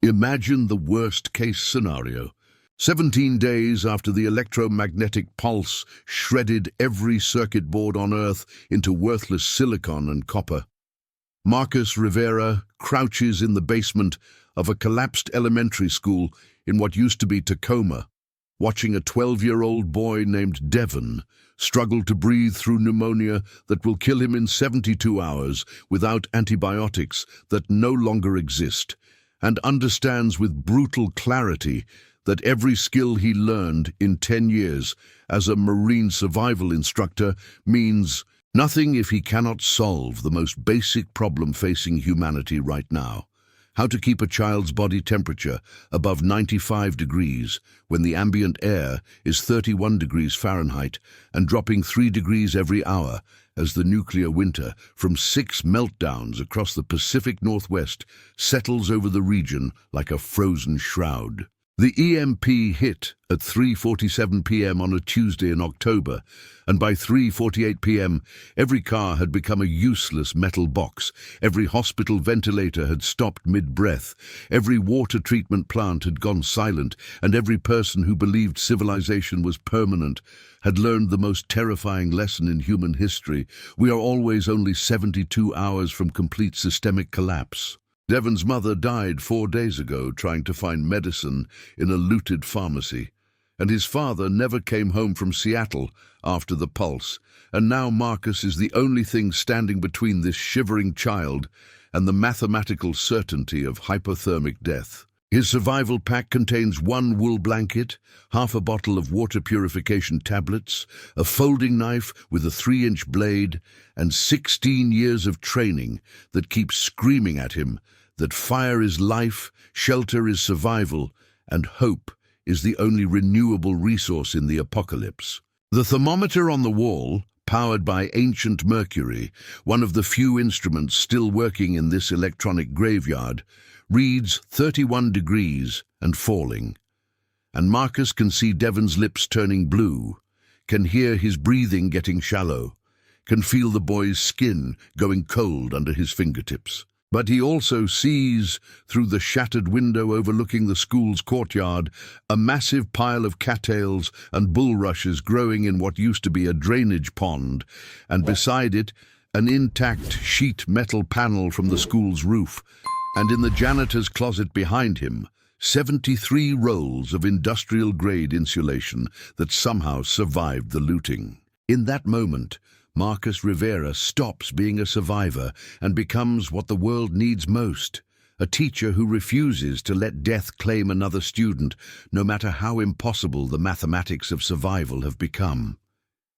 Imagine the worst-case scenario. 17 days after the electromagnetic pulse shredded every circuit board on Earth into worthless silicon and copper, Marcus Rivera crouches in the basement of a collapsed elementary school in what used to be Tacoma, watching a 12-year-old boy named Devon struggle to breathe through pneumonia that will kill him in 72 hours without antibiotics that no longer exist, and understands with brutal clarity that every skill he learned in 10 years as a Marine survival instructor means nothing if he cannot solve the most basic problem facing humanity right now: how to keep a child's body temperature above 95 degrees when the ambient air is 31 degrees Fahrenheit and dropping 3 degrees every hour as the nuclear winter from 6 meltdowns across the Pacific Northwest settles over the region like a frozen shroud. The EMP hit at 3:47 p.m. on a Tuesday in October, and by 3:48 p.m. every car had become a useless metal box, every hospital ventilator had stopped mid-breath, every water treatment plant had gone silent, and every person who believed civilization was permanent had learned the most terrifying lesson in human history: we are always only 72 hours from complete systemic collapse. Devon's mother died 4 days ago trying to find medicine in a looted pharmacy, and his father never came home from Seattle after the pulse, and now Marcus is the only thing standing between this shivering child and the mathematical certainty of hypothermic death. His survival pack contains 1 wool blanket, half a bottle of water purification tablets, a folding knife with a 3-inch blade, and 16 years of training that keeps screaming at him that fire is life, shelter is survival, and hope is the only renewable resource in the apocalypse. The thermometer on the wall, powered by ancient mercury, one of the few instruments still working in this electronic graveyard, reads 31 degrees and falling. And Marcus can see Devon's lips turning blue, can hear his breathing getting shallow, can feel the boy's skin going cold under his fingertips. But he also sees, through the shattered window overlooking the school's courtyard, a massive pile of cattails and bulrushes growing in what used to be a drainage pond, and beside it, an intact sheet metal panel from the school's roof, and in the janitor's closet behind him, 73 rolls of industrial-grade insulation that somehow survived the looting. In that moment, Marcus Rivera stops being a survivor and becomes what the world needs most: a teacher who refuses to let death claim another student, no matter how impossible the mathematics of survival have become.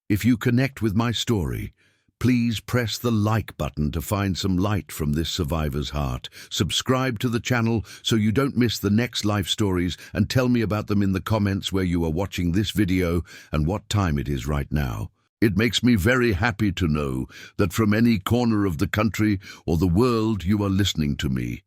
If you connect with my story, please press the like button to find some light from this survivor's heart. Subscribe to the channel so you don't miss the next life stories, and tell me about them in the comments where you are watching this video and what time it is right now. It makes me very happy to know that from any corner of the country or the world you are listening to me.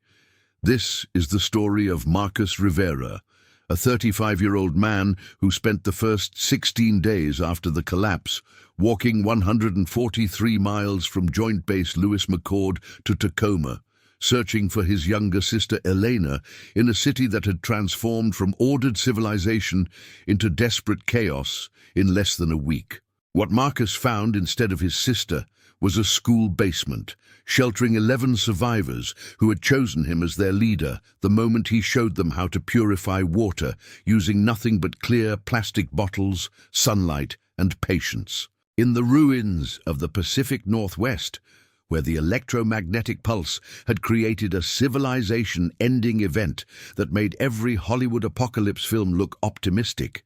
This is the story of Marcus Rivera, a 35-year-old man who spent the first 16 days after the collapse walking 143 miles from Joint Base Lewis McChord to Tacoma, searching for his younger sister Elena in a city that had transformed from ordered civilization into desperate chaos in less than a week. What Marcus found instead of his sister was a school basement, sheltering 11 survivors who had chosen him as their leader the moment he showed them how to purify water using nothing but clear plastic bottles, sunlight, and patience. In the ruins of the Pacific Northwest, where the electromagnetic pulse had created a civilization-ending event that made every Hollywood apocalypse film look optimistic,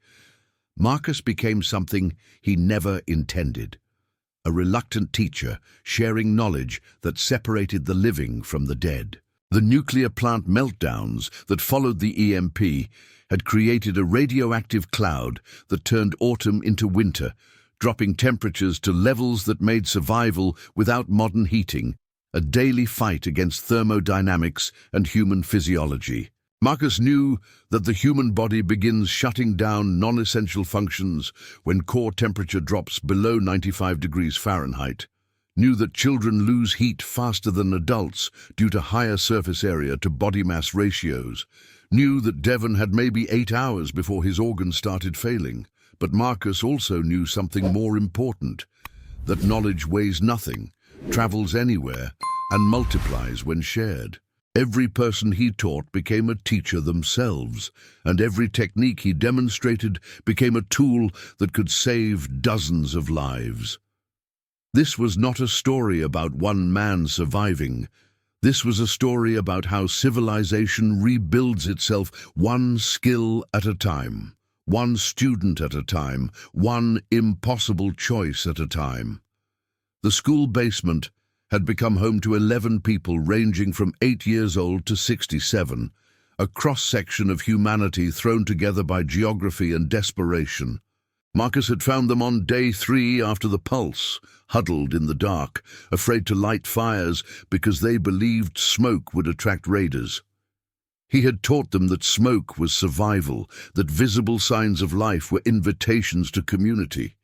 Marcus became something he never intended: a reluctant teacher sharing knowledge that separated the living from the dead. The nuclear plant meltdowns that followed the EMP had created a radioactive cloud that turned autumn into winter, dropping temperatures to levels that made survival without modern heating a daily fight against thermodynamics and human physiology. Marcus knew that the human body begins shutting down non-essential functions when core temperature drops below 95 degrees Fahrenheit. knew that children lose heat faster than adults due to higher surface area to body mass ratios, knew that Devon had maybe 8 hours before his organs started failing. But Marcus also knew something more important, that knowledge weighs nothing, travels anywhere, and multiplies when shared. Every person he taught became a teacher themselves, and every technique he demonstrated became a tool that could save dozens of lives. This was not a story about one man surviving. This was a story about how civilization rebuilds itself one skill at a time, one student at a time, one impossible choice at a time. The school basement had become home to 11 people ranging from 8 years old to 67, a cross-section of humanity thrown together by geography and desperation. Marcus had found them on day 3 after the pulse, huddled in the dark, afraid to light fires because they believed smoke would attract raiders. He had taught them that smoke was survival, that visible signs of life were invitations to community,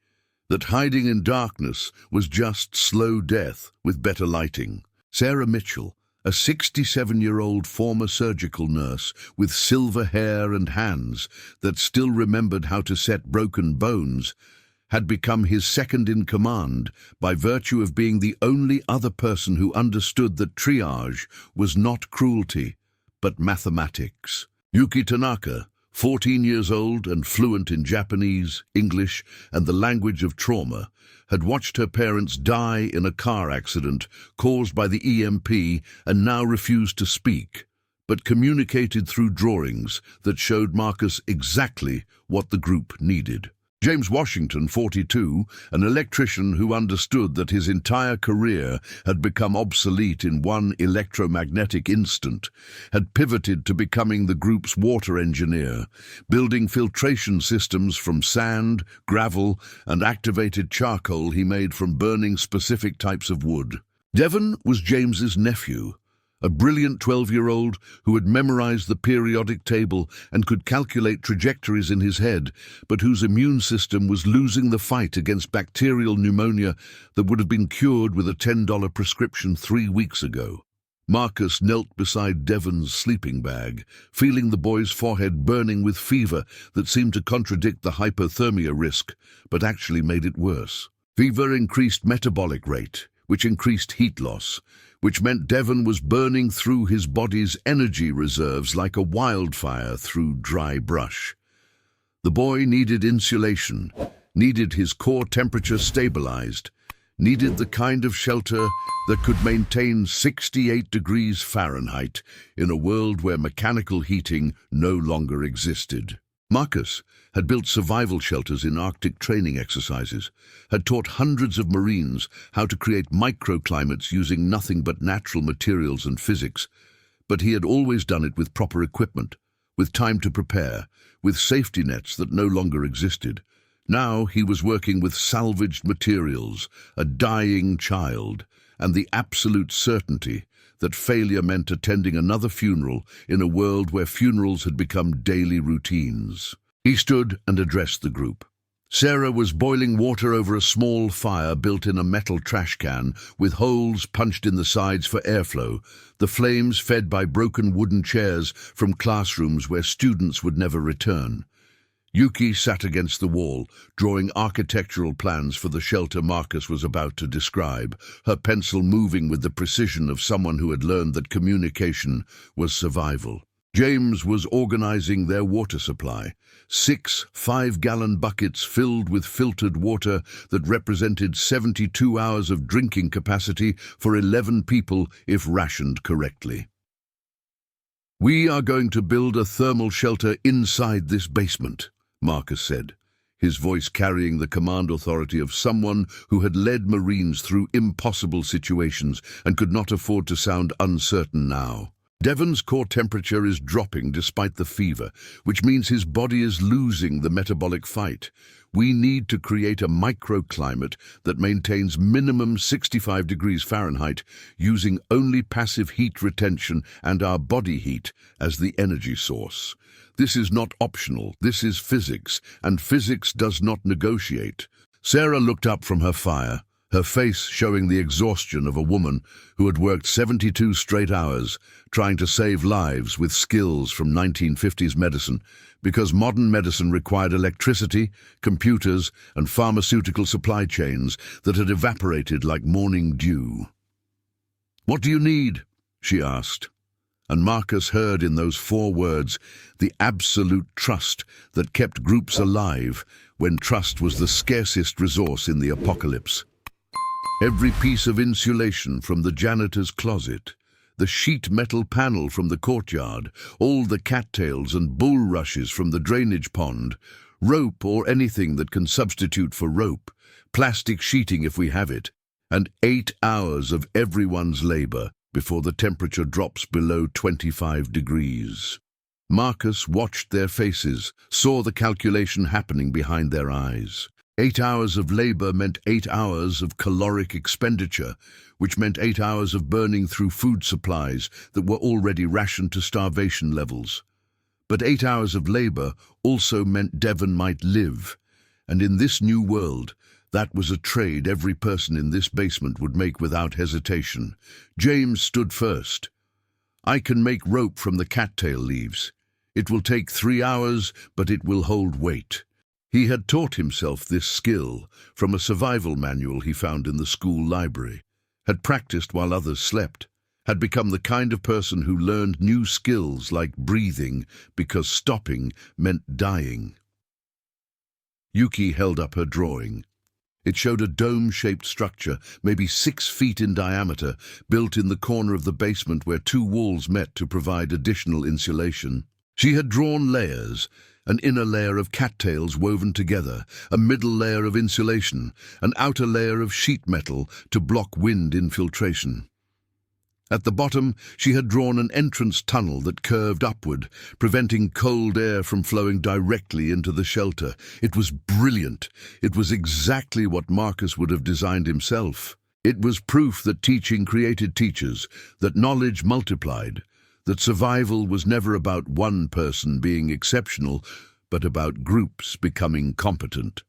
that hiding in darkness was just slow death with better lighting. Sarah Mitchell, a 67-year-old former surgical nurse with silver hair and hands that still remembered how to set broken bones, had become his second in command by virtue of being the only other person who understood that triage was not cruelty, but mathematics. Yuki Tanaka, 14 years old and fluent in Japanese, English, and the language of trauma, had watched her parents die in a car accident caused by the EMP and now refused to speak, but communicated through drawings that showed Marcus exactly what the group needed. James Washington, 42, an electrician who understood that his entire career had become obsolete in one electromagnetic instant, had pivoted to becoming the group's water engineer, building filtration systems from sand, gravel, and activated charcoal he made from burning specific types of wood. Devon was James's nephew, a brilliant 12-year-old who had memorized the periodic table and could calculate trajectories in his head, but whose immune system was losing the fight against bacterial pneumonia that would have been cured with a $10 prescription 3 weeks ago. Marcus knelt beside Devon's sleeping bag, feeling the boy's forehead burning with fever that seemed to contradict the hypothermia risk, but actually made it worse. Fever increased metabolic rate, which increased heat loss, which meant Devon was burning through his body's energy reserves like a wildfire through dry brush. The boy needed insulation, needed his core temperature stabilized, needed the kind of shelter that could maintain 68 degrees Fahrenheit in a world where mechanical heating no longer existed. Marcus had built survival shelters in Arctic training exercises, had taught hundreds of Marines how to create microclimates using nothing but natural materials and physics, but he had always done it with proper equipment, with time to prepare, with safety nets that no longer existed. Now he was working with salvaged materials, a dying child, and the absolute certainty that failure meant attending another funeral in a world where funerals had become daily routines. He stood and addressed the group. Sarah was boiling water over a small fire built in a metal trash can with holes punched in the sides for airflow, the flames fed by broken wooden chairs from classrooms where students would never return. Yuki sat against the wall, drawing architectural plans for the shelter Marcus was about to describe, her pencil moving with the precision of someone who had learned that communication was survival. James was organizing their water supply, 6 5-gallon buckets filled with filtered water that represented 72 hours of drinking capacity for 11 people if rationed correctly. "We are going to build a thermal shelter inside this basement," Marcus said, his voice carrying the command authority of someone who had led Marines through impossible situations and could not afford to sound uncertain now. Devon's core temperature is dropping despite the fever, which means his body is losing the metabolic fight. We need to create a microclimate that maintains minimum 65 degrees Fahrenheit using only passive heat retention and our body heat as the energy source. This is not optional, this is physics, and physics does not negotiate. Sarah looked up from her fire, her face showing the exhaustion of a woman who had worked 72 straight hours trying to save lives with skills from 1950s medicine, because modern medicine required electricity, computers, and pharmaceutical supply chains that had evaporated like morning dew. "What do you need?" she asked. And Marcus heard in those 4 words the absolute trust that kept groups alive when trust was the scarcest resource in the apocalypse. Every piece of insulation from the janitor's closet, the sheet metal panel from the courtyard, all the cattails and bulrushes from the drainage pond, rope or anything that can substitute for rope, plastic sheeting if we have it, and 8 hours of everyone's labor before the temperature drops below 25 degrees. Marcus watched their faces, saw the calculation happening behind their eyes. 8 hours of labor meant 8 hours of caloric expenditure, which meant 8 hours of burning through food supplies that were already rationed to starvation levels. But 8 hours of labor also meant Devon might live, and in this new world, that was a trade every person in this basement would make without hesitation. James stood first. "I can make rope from the cattail leaves. It will take 3 hours, but it will hold weight." He had taught himself this skill from a survival manual he found in the school library, had practiced while others slept, had become the kind of person who learned new skills like breathing because stopping meant dying. Yuki held up her drawing. It showed a dome-shaped structure, maybe 6 feet in diameter, built in the corner of the basement where 2 walls met to provide additional insulation. She had drawn layers, an inner layer of cattails woven together, a middle layer of insulation, an outer layer of sheet metal to block wind infiltration. At the bottom, she had drawn an entrance tunnel that curved upward, preventing cold air from flowing directly into the shelter. It was brilliant. It was exactly what Marcus would have designed himself. It was proof that teaching created teachers, that knowledge multiplied, that survival was never about one person being exceptional, but about groups becoming competent.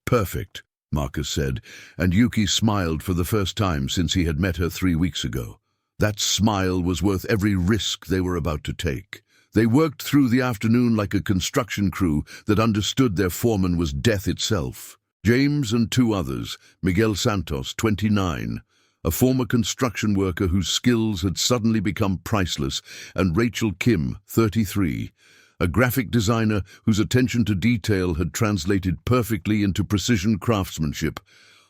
"Perfect," Marcus said, and Yuki smiled for the first time since he had met her 3 weeks ago. That smile was worth every risk they were about to take. They worked through the afternoon like a construction crew that understood their foreman was death itself. James and 2 others, Miguel Santos, 29, a former construction worker whose skills had suddenly become priceless, and Rachel Kim, 33, a graphic designer whose attention to detail had translated perfectly into precision craftsmanship,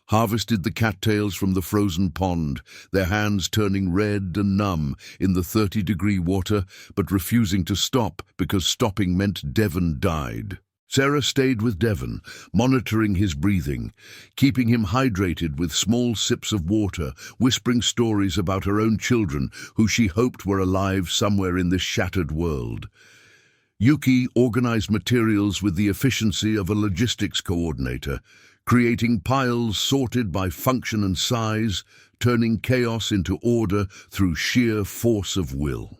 harvested the cattails from the frozen pond, their hands turning red and numb in the 30-degree water, but refusing to stop because stopping meant Devon died. Sarah stayed with Devon, monitoring his breathing, keeping him hydrated with small sips of water, whispering stories about her own children who she hoped were alive somewhere in this shattered world. Yuki organized materials with the efficiency of a logistics coordinator, creating piles sorted by function and size, turning chaos into order through sheer force of will.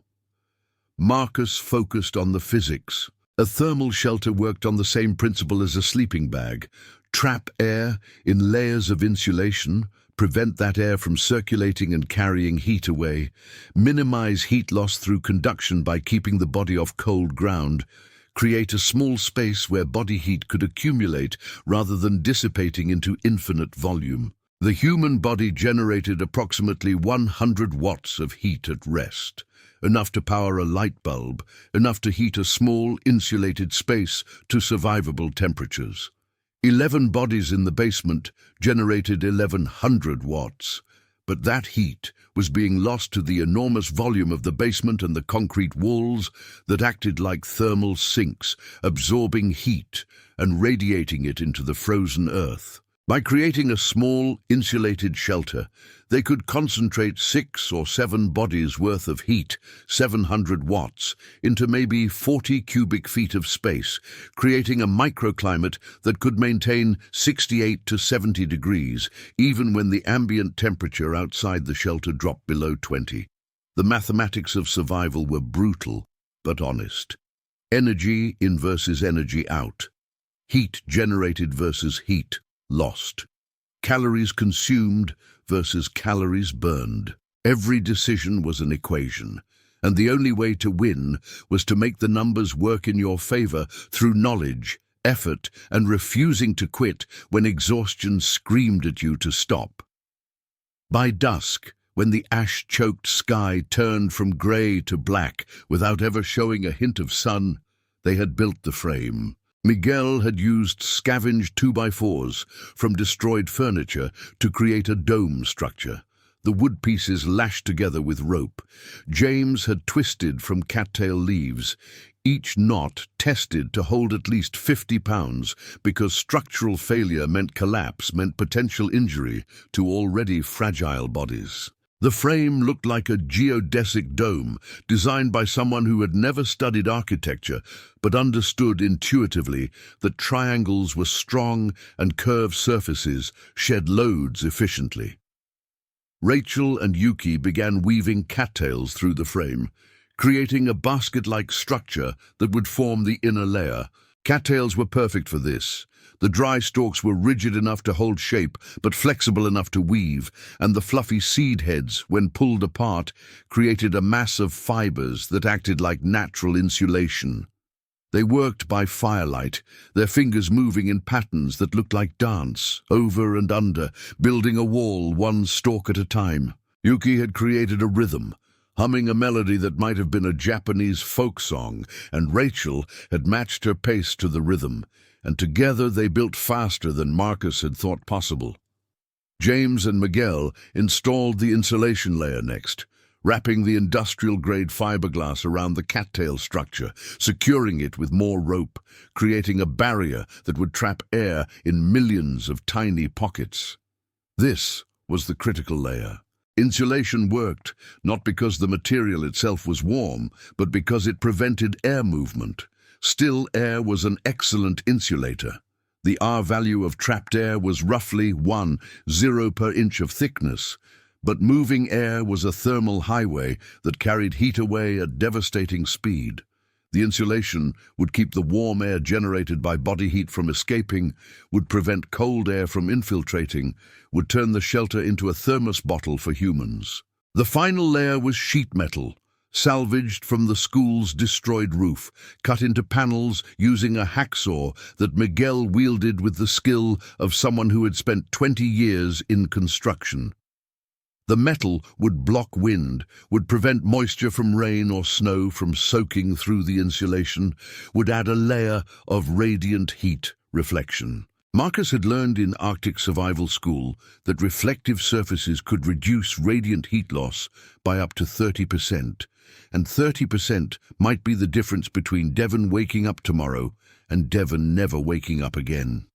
Marcus focused on the physics. A thermal shelter worked on the same principle as a sleeping bag. Trap air in layers of insulation, prevent that air from circulating and carrying heat away, minimize heat loss through conduction by keeping the body off cold ground, create a small space where body heat could accumulate rather than dissipating into infinite volume. The human body generated approximately 100 watts of heat at rest, enough to power a light bulb, enough to heat a small, insulated space to survivable temperatures. 11 bodies in the basement generated 1,100 watts, but that heat was being lost to the enormous volume of the basement and the concrete walls that acted like thermal sinks, absorbing heat and radiating it into the frozen earth. By creating a small, insulated shelter, they could concentrate 6 or 7 bodies worth of heat, 700 watts, into maybe 40 cubic feet of space, creating a microclimate that could maintain 68 to 70 degrees, even when the ambient temperature outside the shelter dropped below 20. The mathematics of survival were brutal, but honest. Energy in versus energy out. Heat generated versus heat lost. Calories consumed versus calories burned. Every decision was an equation, and the only way to win was to make the numbers work in your favor through knowledge, effort, and refusing to quit when exhaustion screamed at you to stop. By dusk, when the ash-choked sky turned from grey to black without ever showing a hint of sun, they had built the frame. Miguel had used scavenged 2x4s from destroyed furniture to create a dome structure, the wood pieces lashed together with rope. James had twisted from cattail leaves, each knot tested to hold at least 50 pounds, because structural failure meant collapse, meant potential injury to already fragile bodies. The frame looked like a geodesic dome, designed by someone who had never studied architecture, but understood intuitively that triangles were strong and curved surfaces shed loads efficiently. Rachel and Yuki began weaving cattails through the frame, creating a basket-like structure that would form the inner layer. Cattails were perfect for this. The dry stalks were rigid enough to hold shape, but flexible enough to weave, and the fluffy seed heads, when pulled apart, created a mass of fibers that acted like natural insulation. They worked by firelight, their fingers moving in patterns that looked like dance, over and under, building a wall one stalk at a time. Yuki had created a rhythm, humming a melody that might have been a Japanese folk song, and Rachel had matched her pace to the rhythm, and together they built faster than Marcus had thought possible. James and Miguel installed the insulation layer next, wrapping the industrial-grade fiberglass around the cattail structure, securing it with more rope, creating a barrier that would trap air in millions of tiny pockets. This was the critical layer. Insulation worked, not because the material itself was warm, but because it prevented air movement. Still, air was an excellent insulator. The R-value of trapped air was roughly 1.0 per inch of thickness, but moving air was a thermal highway that carried heat away at devastating speed. The insulation would keep the warm air generated by body heat from escaping, would prevent cold air from infiltrating, would turn the shelter into a thermos bottle for humans. The final layer was sheet metal, salvaged from the school's destroyed roof, cut into panels using a hacksaw that Miguel wielded with the skill of someone who had spent 20 years in construction. The metal would block wind, would prevent moisture from rain or snow from soaking through the insulation, would add a layer of radiant heat reflection. Marcus had learned in Arctic Survival School that reflective surfaces could reduce radiant heat loss by up to 30%, and 30% might be the difference between Devon waking up tomorrow and Devon never waking up again.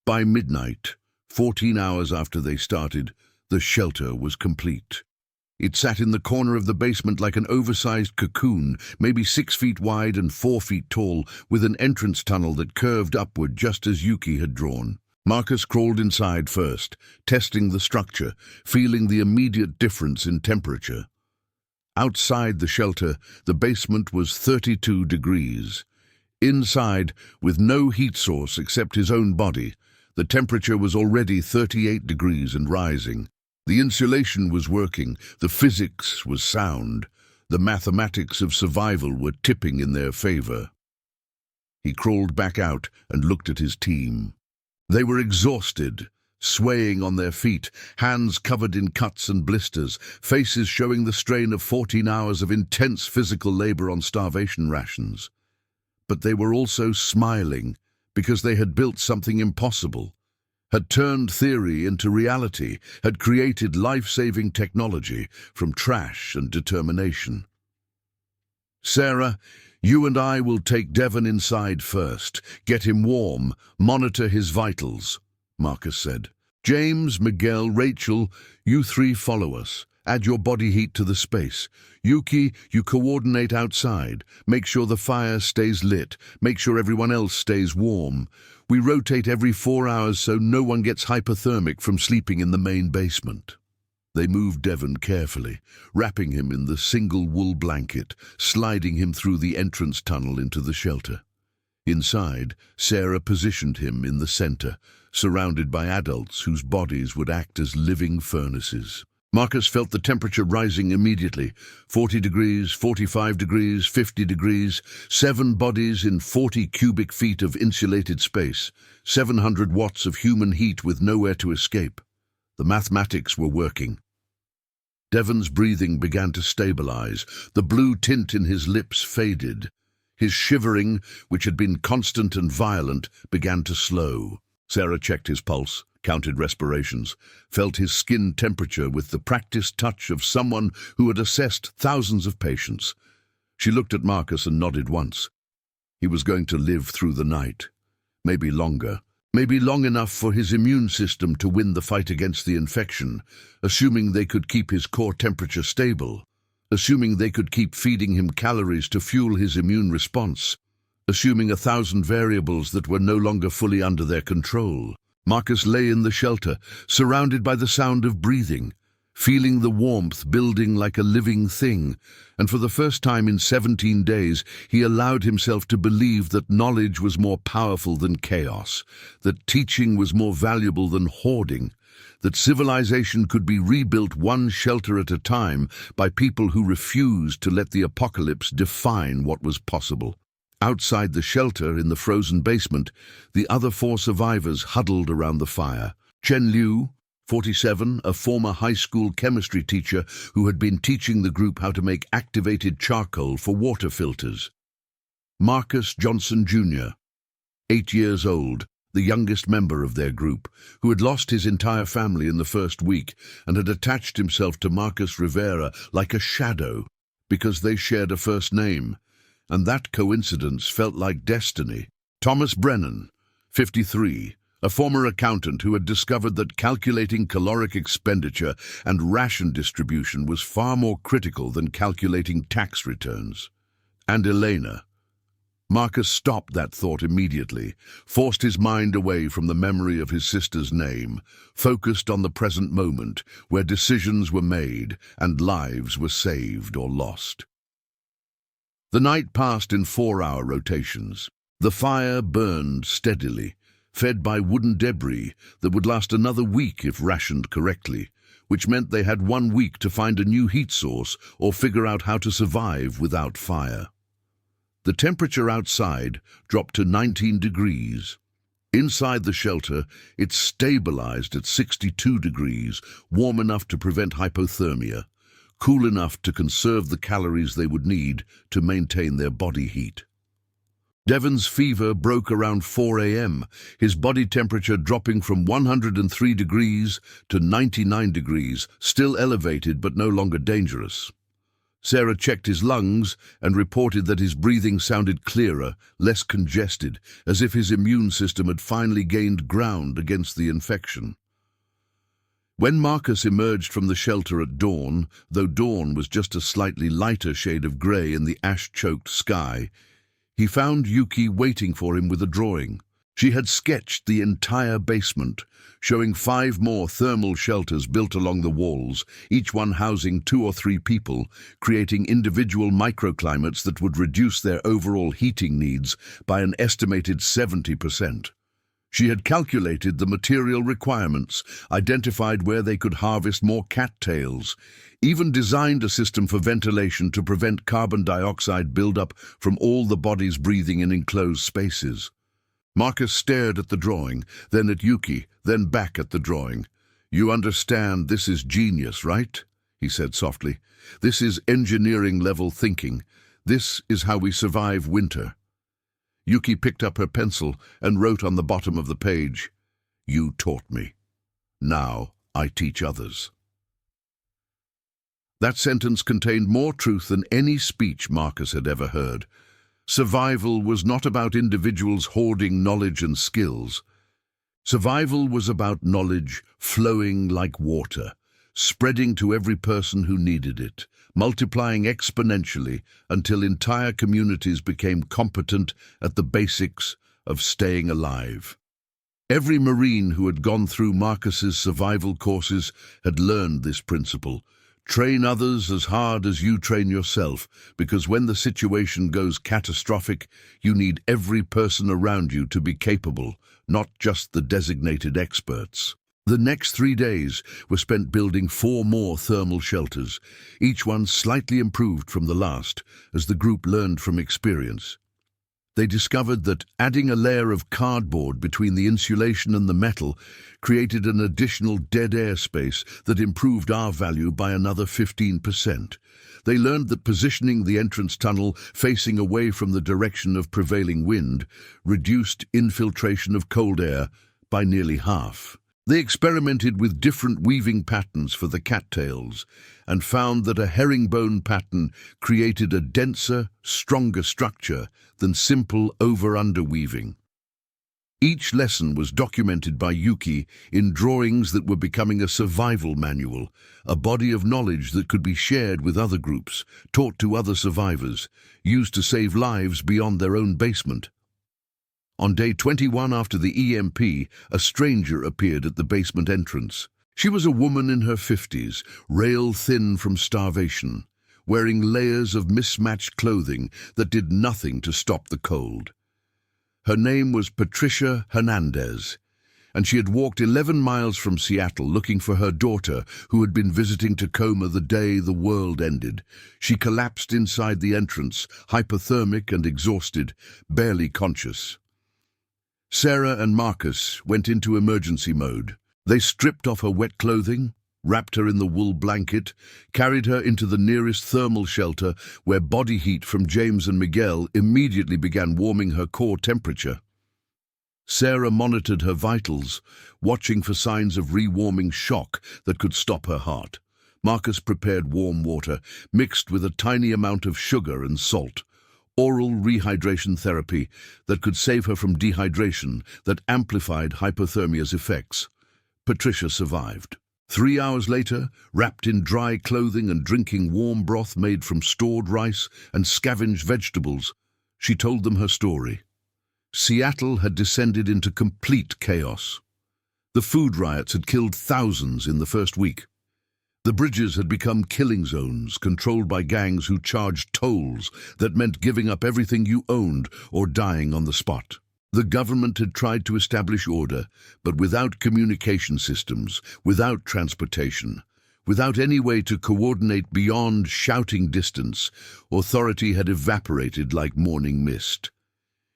By midnight, 14 hours after they started, the shelter was complete. It sat in the corner of the basement like an oversized cocoon, maybe 6 feet wide and 4 feet tall, with an entrance tunnel that curved upward just as Yuki had drawn. Marcus crawled inside first, testing the structure, feeling the immediate difference in temperature. Outside the shelter, the basement was 32 degrees. Inside, with no heat source except his own body, the temperature was already 38 degrees and rising. The insulation was working, the physics was sound, the mathematics of survival were tipping in their favor. He crawled back out and looked at his team. They were exhausted, swaying on their feet, hands covered in cuts and blisters, faces showing the strain of 14 hours of intense physical labor on starvation rations. But they were also smiling because they had built something impossible, had turned theory into reality, had created life-saving technology from trash and determination. "Sarah, you and I will take Devon inside first, get him warm, monitor his vitals," Marcus said. "James, Miguel, Rachel, you three follow us. Add your body heat to the space. Yuki, you coordinate outside. Make sure the fire stays lit. Make sure everyone else stays warm. We rotate every 4 hours so no one gets hypothermic from sleeping in the main basement." They moved Devon carefully, wrapping him in the single wool blanket, sliding him through the entrance tunnel into the shelter. Inside, Sarah positioned him in the center, surrounded by adults whose bodies would act as living furnaces. Marcus felt the temperature rising immediately. 40 degrees, 45 degrees, 50 degrees, 7 bodies in 40 cubic feet of insulated space, 700 watts of human heat with nowhere to escape. The mathematics were working. Devon's breathing began to stabilize. The blue tint in his lips faded. His shivering, which had been constant and violent, began to slow. Sarah checked his pulse, counted respirations, felt his skin temperature with the practiced touch of someone who had assessed thousands of patients. She looked at Marcus and nodded once. He was going to live through the night. Maybe longer. Maybe long enough for his immune system to win the fight against the infection, assuming they could keep his core temperature stable. Assuming they could keep feeding him calories to fuel his immune response, assuming 1,000 variables that were no longer fully under their control. Marcus lay in the shelter, surrounded by the sound of breathing, feeling the warmth building like a living thing, and for the first time in 17 days he allowed himself to believe that knowledge was more powerful than chaos, that teaching was more valuable than hoarding, that civilization could be rebuilt one shelter at a time by people who refused to let the apocalypse define what was possible. Outside the shelter, in the frozen basement, the other 4 survivors huddled around the fire. Chen Liu, 47, a former high school chemistry teacher who had been teaching the group how to make activated charcoal for water filters. Marcus Johnson Jr., 8 years old, the youngest member of their group, who had lost his entire family in the first week and had attached himself to Marcus Rivera like a shadow because they shared a first name, and that coincidence felt like destiny. Thomas Brennan, 53, a former accountant who had discovered that calculating caloric expenditure and ration distribution was far more critical than calculating tax returns. And Elena. Marcus stopped that thought immediately, forced his mind away from the memory of his sister's name, focused on the present moment where decisions were made and lives were saved or lost. The night passed in 4-hour rotations. The fire burned steadily, fed by wooden debris that would last another week if rationed correctly, which meant they had 1 week to find a new heat source or figure out how to survive without fire. The temperature outside dropped to 19 degrees. Inside the shelter, it stabilized at 62 degrees, warm enough to prevent hypothermia, cool enough to conserve the calories they would need to maintain their body heat. Devon's fever broke around 4 a.m., his body temperature dropping from 103 degrees to 99 degrees, still elevated but no longer dangerous. Sarah checked his lungs and reported that his breathing sounded clearer, less congested, as if his immune system had finally gained ground against the infection. When Marcus emerged from the shelter at dawn, though dawn was just a slightly lighter shade of grey in the ash-choked sky, he found Yuki waiting for him with a drawing. She had sketched the entire basement, showing 5 more thermal shelters built along the walls, each one housing 2 or 3 people, creating individual microclimates that would reduce their overall heating needs by an estimated 70%. She had calculated the material requirements, identified where they could harvest more cattails, even designed a system for ventilation to prevent carbon dioxide buildup from all the bodies breathing in enclosed spaces. Marcus stared at the drawing, then at Yuki, then back at the drawing. "You understand this is genius, right?" he said softly. "This is engineering-level thinking. This is how we survive winter." Yuki picked up her pencil and wrote on the bottom of the page, "You taught me. Now I teach others." That sentence contained more truth than any speech Marcus had ever heard. Survival was not about individuals hoarding knowledge and skills. Survival was about knowledge flowing like water, spreading to every person who needed it, multiplying exponentially until entire communities became competent at the basics of staying alive. Every Marine who had gone through Marcus's survival courses had learned this principle, Train others as hard as you train yourself, because when the situation goes catastrophic, you need every person around you to be capable, not just the designated experts. The next 3 days were spent building 4 more thermal shelters, each one slightly improved from the last, as the group learned from experience. They discovered that adding a layer of cardboard between the insulation and the metal created an additional dead air space that improved R-value by another 15%. They learned that positioning the entrance tunnel facing away from the direction of prevailing wind reduced infiltration of cold air by nearly half. They experimented with different weaving patterns for the cattails and found that a herringbone pattern created a denser, stronger structure than simple over-under weaving. Each lesson was documented by Yuki in drawings that were becoming a survival manual, a body of knowledge that could be shared with other groups, taught to other survivors, used to save lives beyond their own basement. On day 21 after the EMP, a stranger appeared at the basement entrance. She was a woman in her 50s, rail-thin from starvation, wearing layers of mismatched clothing that did nothing to stop the cold. Her name was Patricia Hernandez, and she had walked 11 miles from Seattle looking for her daughter, who had been visiting Tacoma the day the world ended. She collapsed inside the entrance, hypothermic and exhausted, barely conscious. Sarah and Marcus went into emergency mode. They stripped off her wet clothing, wrapped her in the wool blanket, carried her into the nearest thermal shelter where body heat from James and Miguel immediately began warming her core temperature. Sarah monitored her vitals, watching for signs of rewarming shock that could stop her heart. Marcus prepared warm water, mixed with a tiny amount of sugar and salt. Oral rehydration therapy that could save her from dehydration that amplified hypothermia's effects. Patricia survived. 3 hours later, wrapped in dry clothing and drinking warm broth made from stored rice and scavenged vegetables, she told them her story. Seattle had descended into complete chaos. The food riots had killed thousands in the first week. The bridges had become killing zones controlled by gangs who charged tolls that meant giving up everything you owned or dying on the spot. The government had tried to establish order, but without communication systems, without transportation, without any way to coordinate beyond shouting distance, authority had evaporated like morning mist.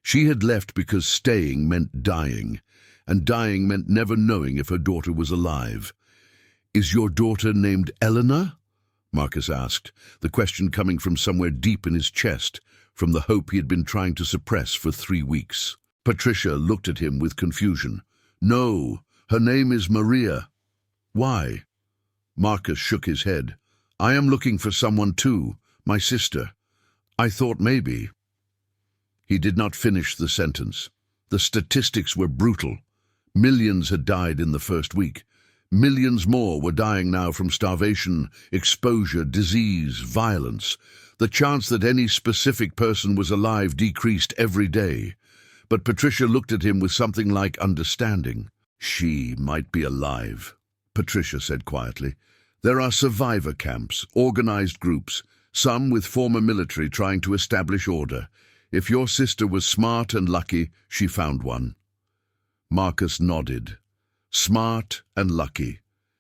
She had left because staying meant dying, and dying meant never knowing if her daughter was alive. "Is your daughter named Eleanor?" Marcus asked, the question coming from somewhere deep in his chest, from the hope he had been trying to suppress for 3 weeks. Patricia looked at him with confusion. "No, her name is Maria." "Why?" Marcus shook his head. "I am looking for someone too, my sister. I thought maybe." He did not finish the sentence. The statistics were brutal. Millions had died in the first week. Millions more were dying now from starvation, exposure, disease, violence. The chance that any specific person was alive decreased every day. But Patricia looked at him with something like understanding. "She might be alive," Patricia said quietly. "There are survivor camps, organized groups, some with former military trying to establish order. If your sister was smart and lucky, she found one." Marcus nodded. Smart and lucky.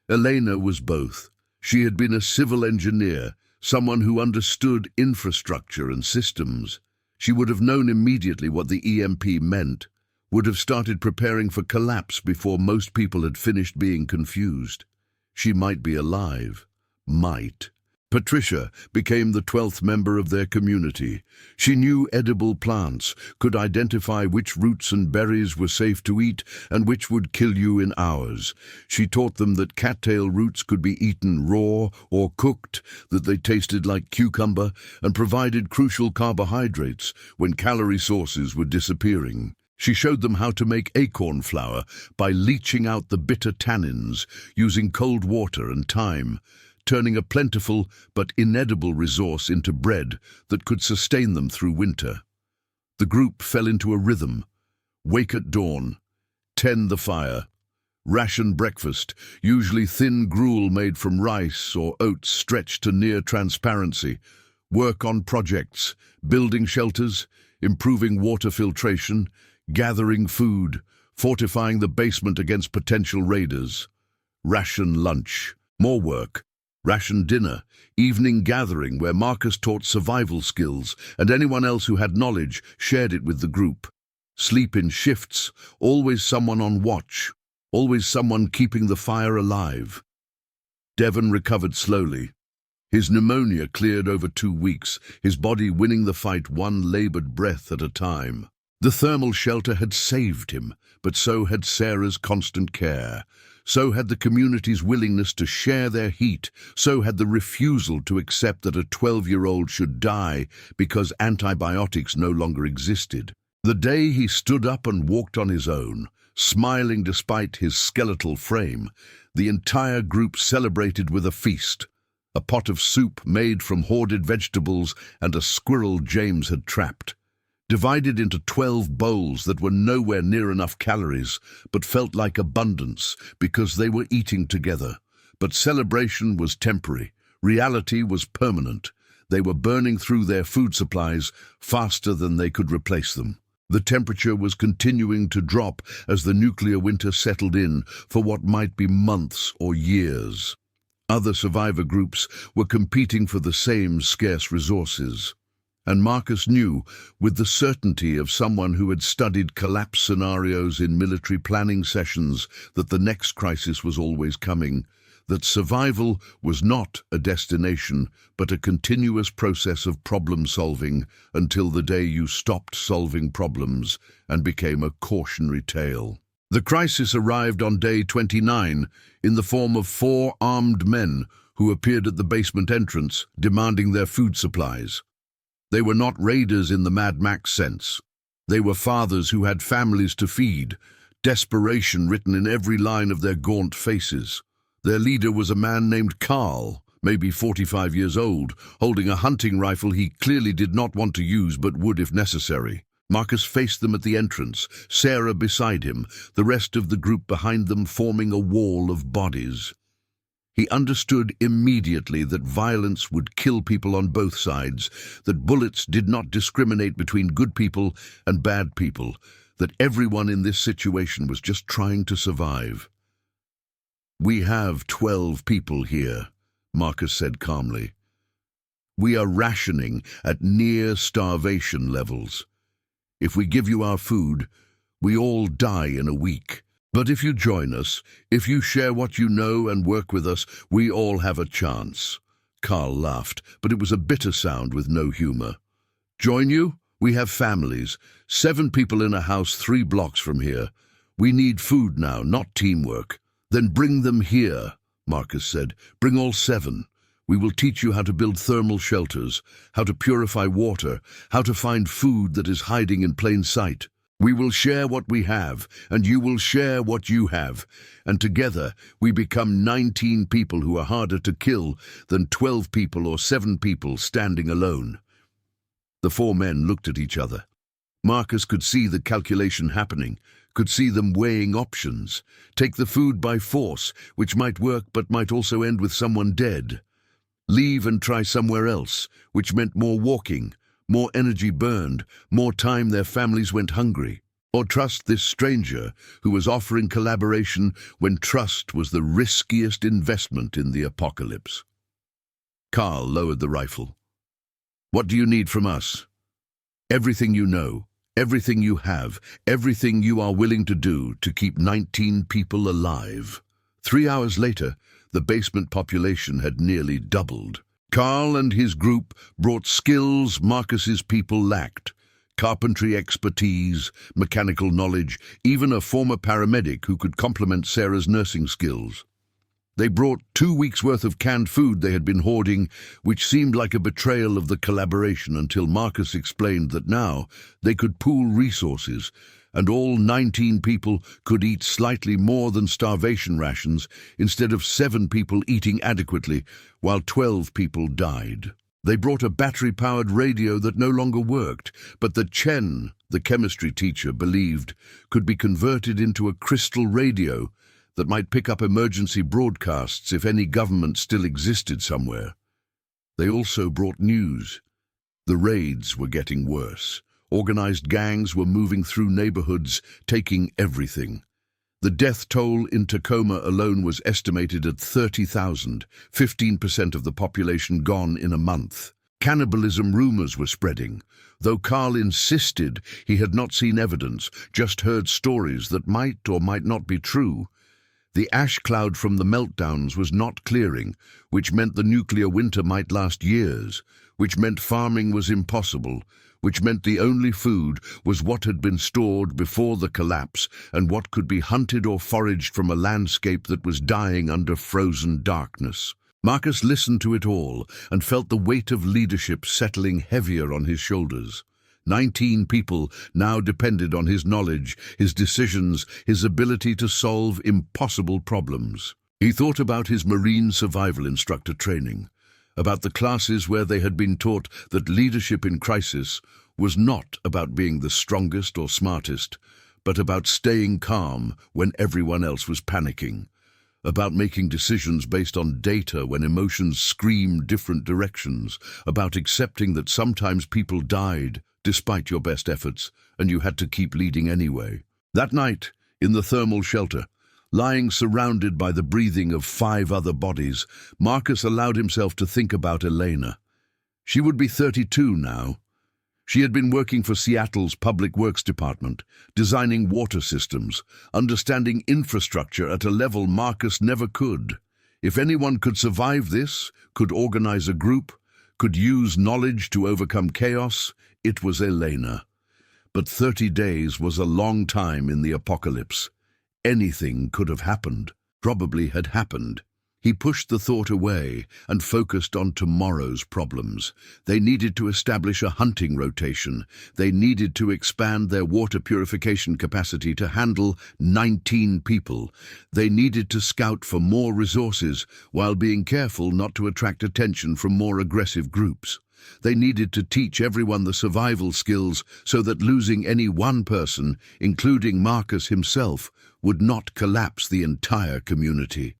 Elena was both. She had been a civil engineer, someone who understood infrastructure and systems. She would have known immediately what the EMP meant, would have started preparing for collapse before most people had finished being confused. She might be alive. Might. Patricia became the 12th member of their community. She knew edible plants, could identify which roots and berries were safe to eat and which would kill you in hours. She taught them that cattail roots could be eaten raw or cooked, that they tasted like cucumber, and provided crucial carbohydrates when calorie sources were disappearing. She showed them how to make acorn flour by leaching out the bitter tannins, using cold water and thyme, turning a plentiful but inedible resource into bread that could sustain them through winter. The group fell into a rhythm. Wake at dawn, tend the fire, Ration breakfast, usually thin gruel made from rice or oats stretched to near transparency. Work on projects, building shelters, improving water filtration, gathering food, fortifying the basement against potential raiders. Ration lunch, more work. Ration dinner, evening gathering where Marcus taught survival skills and anyone else who had knowledge shared it with the group. Sleep in shifts, always someone on watch, always someone keeping the fire alive. Devon recovered slowly. His pneumonia cleared over 2 weeks, his body winning the fight one labored breath at a time. The thermal shelter had saved him, but so had Sarah's constant care. So had the community's willingness to share their heat, so had the refusal to accept that a 12-year-old should die because antibiotics no longer existed. The day he stood up and walked on his own, smiling despite his skeletal frame, the entire group celebrated with a feast. A pot of soup made from hoarded vegetables and a squirrel James had trapped. Divided into 12 bowls that were nowhere near enough calories, but felt like abundance because they were eating together. But celebration was temporary. Reality was permanent. They were burning through their food supplies faster than they could replace them. The temperature was continuing to drop as the nuclear winter settled in for what might be months or years. Other survivor groups were competing for the same scarce resources. And Marcus knew, with the certainty of someone who had studied collapse scenarios in military planning sessions, that the next crisis was always coming, that survival was not a destination, but a continuous process of problem-solving until the day you stopped solving problems and became a cautionary tale. The crisis arrived on day 29 in the form of 4 armed men who appeared at the basement entrance, demanding their food supplies. They were not raiders in the Mad Max sense. They were fathers who had families to feed, desperation written in every line of their gaunt faces. Their leader was a man named Carl, maybe 45 years old, holding a hunting rifle he clearly did not want to use but would if necessary. Marcus faced them at the entrance, Sarah beside him, the rest of the group behind them forming a wall of bodies. He understood immediately that violence would kill people on both sides, that bullets did not discriminate between good people and bad people, that everyone in this situation was just trying to survive. "We have 12 people here," Marcus said calmly. "We are rationing at near starvation levels. If we give you our food, we all die in a week. But if you join us, if you share what you know and work with us, we all have a chance." Carl laughed, but it was a bitter sound with no humor. "Join you? We have families. 7 people in a house 3 blocks from here. We need food now, not teamwork." "Then bring them here," Marcus said. "Bring all 7. We will teach you how to build thermal shelters, how to purify water, how to find food that is hiding in plain sight. We will share what we have, and you will share what you have, and together we become 19 people who are harder to kill than 12 people or 7 people standing alone." The 4 men looked at each other. Marcus could see the calculation happening, could see them weighing options. Take the food by force, which might work but might also end with someone dead. Leave and try somewhere else, which meant more walking, more energy burned, more time their families went hungry. Or trust this stranger who was offering collaboration when trust was the riskiest investment in the apocalypse. Carl lowered the rifle. "What do you need from us?" "Everything you know, everything you have, everything you are willing to do to keep 19 people alive." 3 hours later, the basement population had nearly doubled. Carl and his group brought skills Marcus's people lacked: carpentry expertise, mechanical knowledge, even a former paramedic who could complement Sarah's nursing skills. They brought 2 weeks' worth of canned food they had been hoarding, which seemed like a betrayal of the collaboration until Marcus explained that now they could pool resources, and all 19 people could eat slightly more than starvation rations instead of 7 people eating adequately, while 12 people died. They brought a battery-powered radio that no longer worked, but that Chen, the chemistry teacher, believed could be converted into a crystal radio that might pick up emergency broadcasts if any government still existed somewhere. They also brought news. The raids were getting worse. Organized gangs were moving through neighborhoods, taking everything. The death toll in Tacoma alone was estimated at 30,000, 15% of the population gone in a month. Cannibalism rumors were spreading, though Carl insisted he had not seen evidence, just heard stories that might or might not be true. The ash cloud from the meltdowns was not clearing, which meant the nuclear winter might last years, which meant farming was impossible, which meant the only food was what had been stored before the collapse and what could be hunted or foraged from a landscape that was dying under frozen darkness. Marcus listened to it all and felt the weight of leadership settling heavier on his shoulders. 19 people now depended on his knowledge, his decisions, his ability to solve impossible problems. He thought about his Marine survival instructor training, about the classes where they had been taught that leadership in crisis was not about being the strongest or smartest, but about staying calm when everyone else was panicking, about making decisions based on data when emotions screamed different directions, about accepting that sometimes people died despite your best efforts, and you had to keep leading anyway. That night, in the thermal shelter, lying surrounded by the breathing of 5 other bodies, Marcus allowed himself to think about Elena. She would be 32 now. She had been working for Seattle's Public Works Department, designing water systems, understanding infrastructure at a level Marcus never could. If anyone could survive this, could organize a group, could use knowledge to overcome chaos, it was Elena. But 30 days was a long time in the apocalypse. Anything could have happened, probably had happened. He pushed the thought away and focused on tomorrow's problems. They needed to establish a hunting rotation. They needed to expand their water purification capacity to handle 19 people. They needed to scout for more resources while being careful not to attract attention from more aggressive groups. They needed to teach everyone the survival skills so that losing any one person, including Marcus himself, would not collapse the entire community.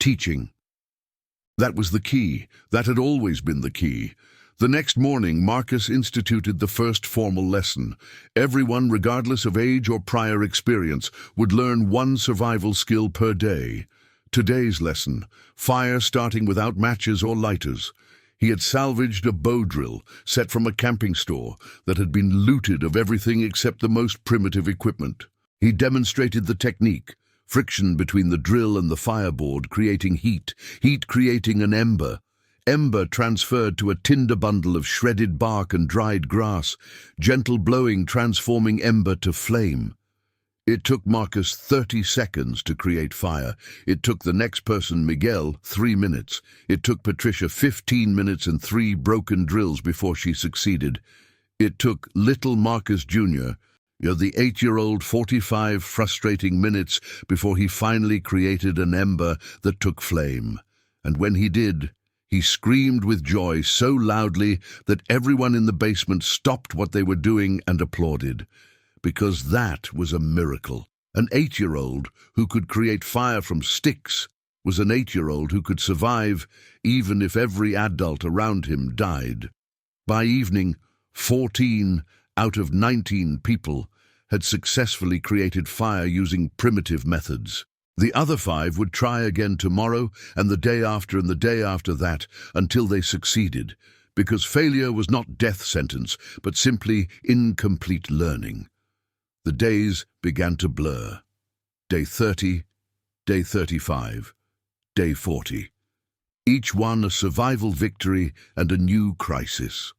Teaching. That was the key. That had always been the key. The next morning, Marcus instituted the first formal lesson. Everyone, regardless of age or prior experience, would learn one survival skill per day. Today's lesson: fire starting without matches or lighters. He had salvaged a bow drill set from a camping store that had been looted of everything except the most primitive equipment. He demonstrated the technique: friction between the drill and the fireboard creating heat, heat creating an ember, ember transferred to a tinder bundle of shredded bark and dried grass, gentle blowing transforming ember to flame. It took Marcus 30 seconds to create fire. It took the next person, Miguel, 3 minutes. It took Patricia 15 minutes and 3 broken drills before she succeeded. It took little Marcus Jr., the 8-year-old, 45 frustrating minutes before he finally created an ember that took flame. And when he did, he screamed with joy so loudly that everyone in the basement stopped what they were doing and applauded. Because that was a miracle. An 8-year-old who could create fire from sticks was an 8-year-old who could survive even if every adult around him died. By evening, 14 out of 19 people had successfully created fire using primitive methods. The other 5 would try again tomorrow and the day after and the day after that until they succeeded, because failure was not death sentence, but simply incomplete learning. The days began to blur. Day 30, day 35, day 40. Each one a survival victory and a new crisis.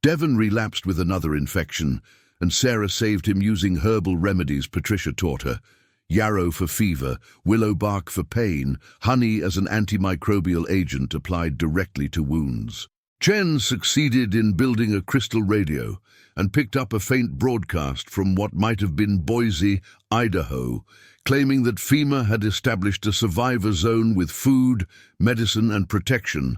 Devon relapsed with another infection, and Sarah saved him using herbal remedies Patricia taught her: yarrow for fever, willow bark for pain, honey as an antimicrobial agent applied directly to wounds. Chen succeeded in building a crystal radio and picked up a faint broadcast from what might have been Boise, Idaho, claiming that FEMA had established a survivor zone with food, medicine, and protection,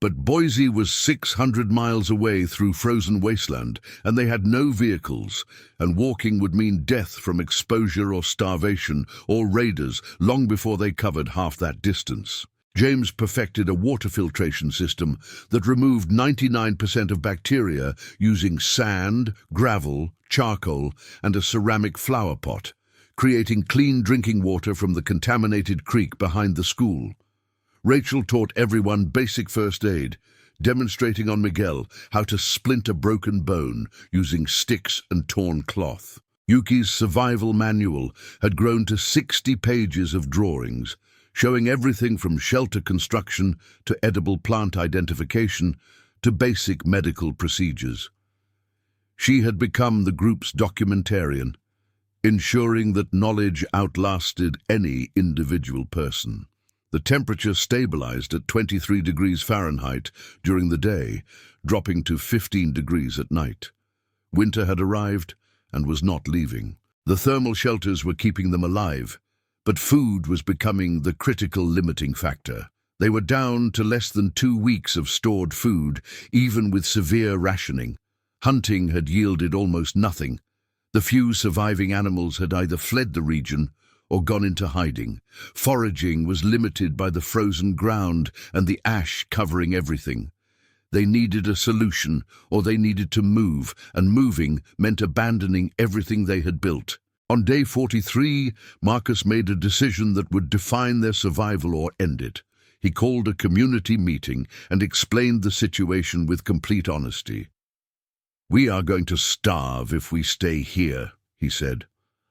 But Boise was 600 miles away through frozen wasteland, and they had no vehicles, and walking would mean death from exposure or starvation or raiders long before they covered half that distance. James perfected a water filtration system that removed 99% of bacteria using sand, gravel, charcoal, and a ceramic flower pot, creating clean drinking water from the contaminated creek behind the school. Rachel taught everyone basic first aid, demonstrating on Miguel how to splint a broken bone using sticks and torn cloth. Yuki's survival manual had grown to 60 pages of drawings, showing everything from shelter construction to edible plant identification to basic medical procedures. She had become the group's documentarian, ensuring that knowledge outlasted any individual person. The temperature stabilized at 23 degrees Fahrenheit during the day, dropping to 15 degrees at night. Winter had arrived and was not leaving. The thermal shelters were keeping them alive, but food was becoming the critical limiting factor. They were down to less than 2 weeks of stored food, even with severe rationing. Hunting had yielded almost nothing. The few surviving animals had either fled the region or gone into hiding. Foraging was limited by the frozen ground and the ash covering everything. They needed a solution, or they needed to move, and moving meant abandoning everything they had built. On day 43, Marcus made a decision that would define their survival or end it. He called a community meeting and explained the situation with complete honesty. "We are going to starve if we stay here," he said.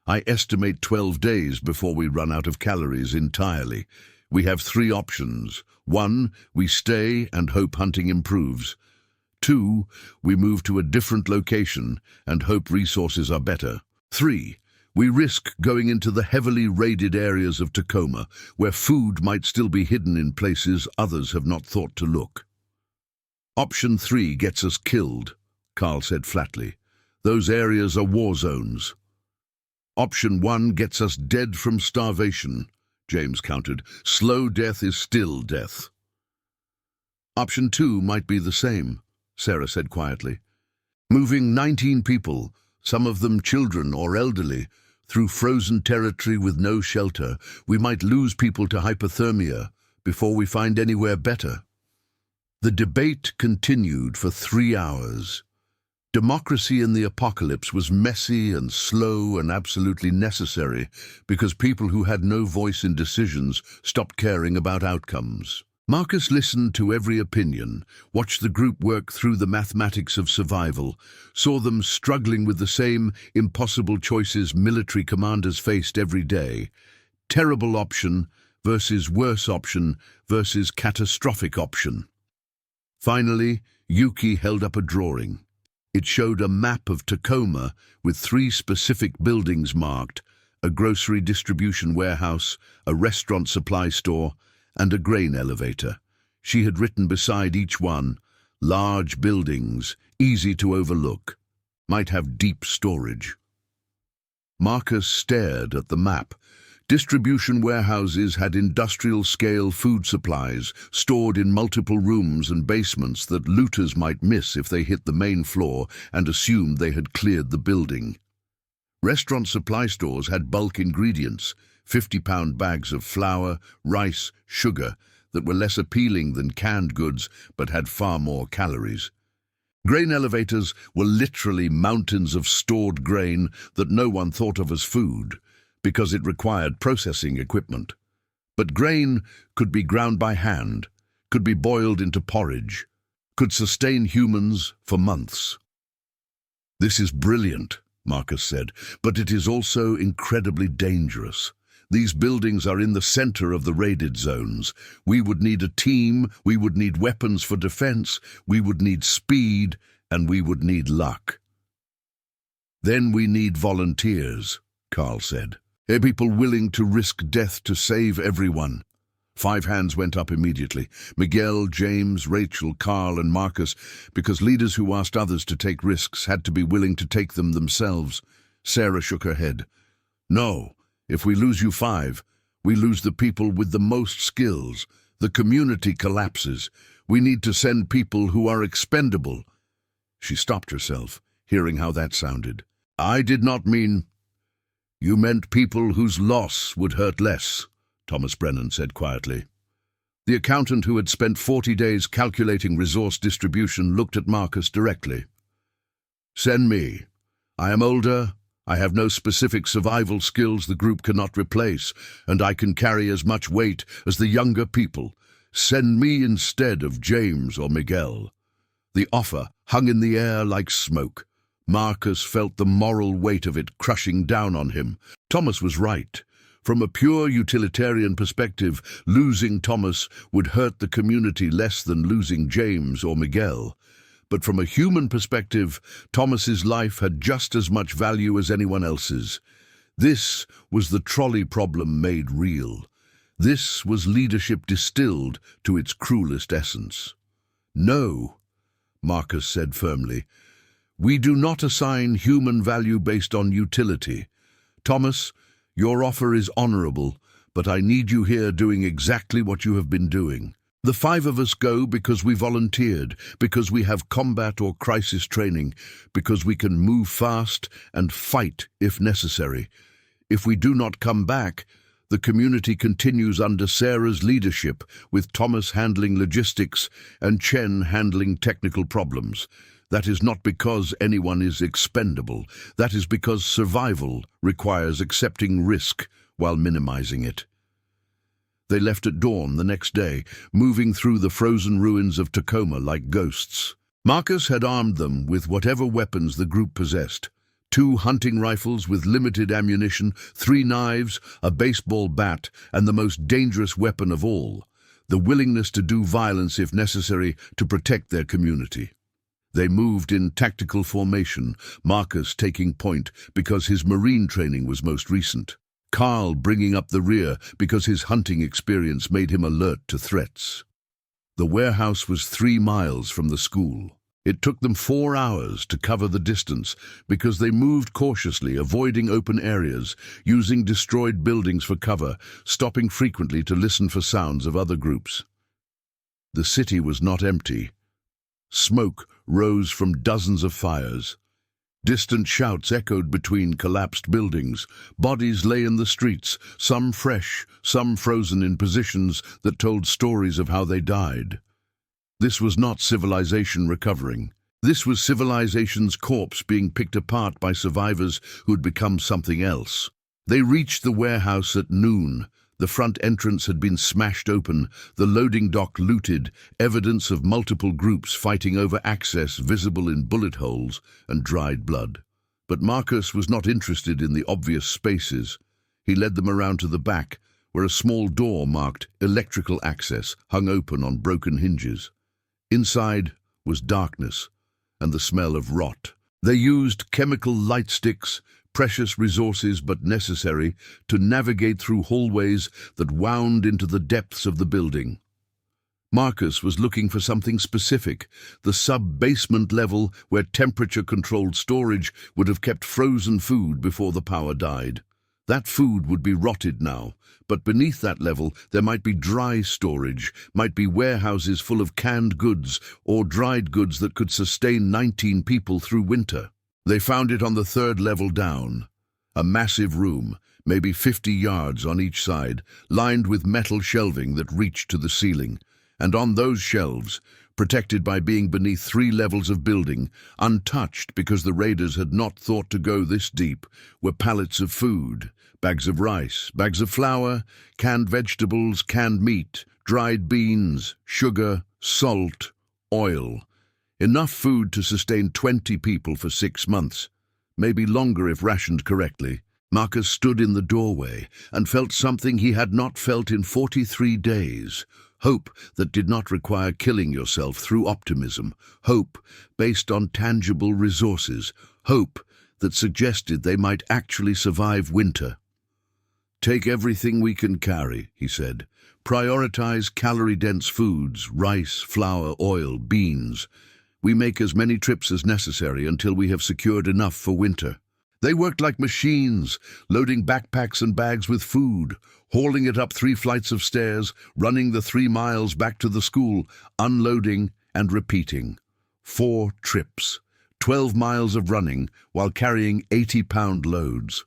"I estimate 12 days before we run out of calories entirely. We have 3 options. 1, we stay and hope hunting improves. 2, we move to a different location and hope resources are better. 3, we risk going into the heavily raided areas of Tacoma, where food might still be hidden in places others have not thought to look." "Option 3 gets us killed," Carl said flatly. "Those areas are war zones." "Option 1 gets us dead from starvation," James countered. "Slow death is still death." "Option 2 might be the same," Sarah said quietly. "Moving 19 people, some of them children or elderly, through frozen territory with no shelter, we might lose people to hypothermia before we find anywhere better." The debate continued for 3 hours. Democracy in the apocalypse was messy and slow and absolutely necessary because people who had no voice in decisions stopped caring about outcomes. Marcus listened to every opinion, watched the group work through the mathematics of survival, saw them struggling with the same impossible choices military commanders faced every day. Terrible option versus worse option versus catastrophic option. Finally, Yuki held up a drawing. It showed a map of Tacoma with 3 specific buildings marked: a grocery distribution warehouse, a restaurant supply store, and a grain elevator. She had written beside each one, "Large buildings, easy to overlook, might have deep storage." Marcus stared at the map. Distribution warehouses had industrial-scale food supplies stored in multiple rooms and basements that looters might miss if they hit the main floor and assumed they had cleared the building. Restaurant supply stores had bulk ingredients, 50-pound bags of flour, rice, sugar, that were less appealing than canned goods but had far more calories. Grain elevators were literally mountains of stored grain that no one thought of as food, because it required processing equipment. But grain could be ground by hand, could be boiled into porridge, could sustain humans for months. "This is brilliant," Marcus said, "but it is also incredibly dangerous. These buildings are in the center of the raided zones. We would need a team, we would need weapons for defense, we would need speed, and we would need luck." "Then we need volunteers," Carl said. "People willing to risk death to save everyone." 5 hands went up immediately. Miguel, James, Rachel, Carl, and Marcus, because leaders who asked others to take risks had to be willing to take them themselves. Sarah shook her head. "No, if we lose you 5, we lose the people with the most skills. The community collapses. We need to send people who are expendable." She stopped herself, hearing how that sounded. "I did not mean—" "You meant people whose loss would hurt less," Thomas Brennan said quietly. The accountant who had spent 40 days calculating resource distribution looked at Marcus directly. "Send me. I am older, I have no specific survival skills the group cannot replace, and I can carry as much weight as the younger people. Send me instead of James or Miguel." The offer hung in the air like smoke. Marcus felt the moral weight of it crushing down on him. Thomas was right. From a pure utilitarian perspective, losing Thomas would hurt the community less than losing James or Miguel. But from a human perspective, Thomas's life had just as much value as anyone else's. This was the trolley problem made real. This was leadership distilled to its cruelest essence. "No," Marcus said firmly. "We do not assign human value based on utility. Thomas, your offer is honorable, but I need you here doing exactly what you have been doing. The 5 of us go because we volunteered, because we have combat or crisis training, because we can move fast and fight if necessary. If we do not come back, the community continues under Sarah's leadership, with Thomas handling logistics and Chen handling technical problems. That is not because anyone is expendable. That is because survival requires accepting risk while minimizing it." They left at dawn the next day, moving through the frozen ruins of Tacoma like ghosts. Marcus had armed them with whatever weapons the group possessed. 2 hunting rifles with limited ammunition, 3 knives, a baseball bat, and the most dangerous weapon of all, the willingness to do violence if necessary to protect their community. They moved in tactical formation, Marcus taking point because his Marine training was most recent. Carl bringing up the rear because his hunting experience made him alert to threats. The warehouse was 3 miles from the school. It took them 4 hours to cover the distance because they moved cautiously, avoiding open areas, using destroyed buildings for cover, stopping frequently to listen for sounds of other groups. The city was not empty. Smoke rose from dozens of fires. Distant shouts echoed between collapsed buildings. Bodies lay in the streets, some fresh, some frozen in positions that told stories of how they died. This was not civilization recovering. This was civilization's corpse being picked apart by survivors who'd become something else. They reached the warehouse at noon. The front entrance had been smashed open, the loading dock looted, evidence of multiple groups fighting over access visible in bullet holes and dried blood. But Marcus was not interested in the obvious spaces. He led them around to the back, where a small door marked electrical access hung open on broken hinges. Inside was darkness and the smell of rot. They used chemical light sticks, precious resources but necessary, to navigate through hallways that wound into the depths of the building. Marcus was looking for something specific, the sub-basement level where temperature-controlled storage would have kept frozen food before the power died. That food would be rotted now, but beneath that level there might be dry storage, might be warehouses full of canned goods or dried goods that could sustain 19 people through winter. They found it on the 3rd level down, a massive room, maybe 50 yards on each side, lined with metal shelving that reached to the ceiling. And on those shelves, protected by being beneath 3 levels of building, untouched because the raiders had not thought to go this deep, were pallets of food, bags of rice, bags of flour, canned vegetables, canned meat, dried beans, sugar, salt, oil. Enough food to sustain 20 people for 6 months, maybe longer if rationed correctly. Marcus stood in the doorway and felt something he had not felt in 43 days. Hope that did not require killing yourself through optimism. Hope based on tangible resources. Hope that suggested they might actually survive winter. "Take everything we can carry," he said. "Prioritize calorie-dense foods, rice, flour, oil, beans. We make as many trips as necessary until we have secured enough for winter." They worked like machines, loading backpacks and bags with food, hauling it up 3 flights of stairs, running the 3 miles back to the school, unloading and repeating. 4 trips, 12 miles of running while carrying 80-pound loads.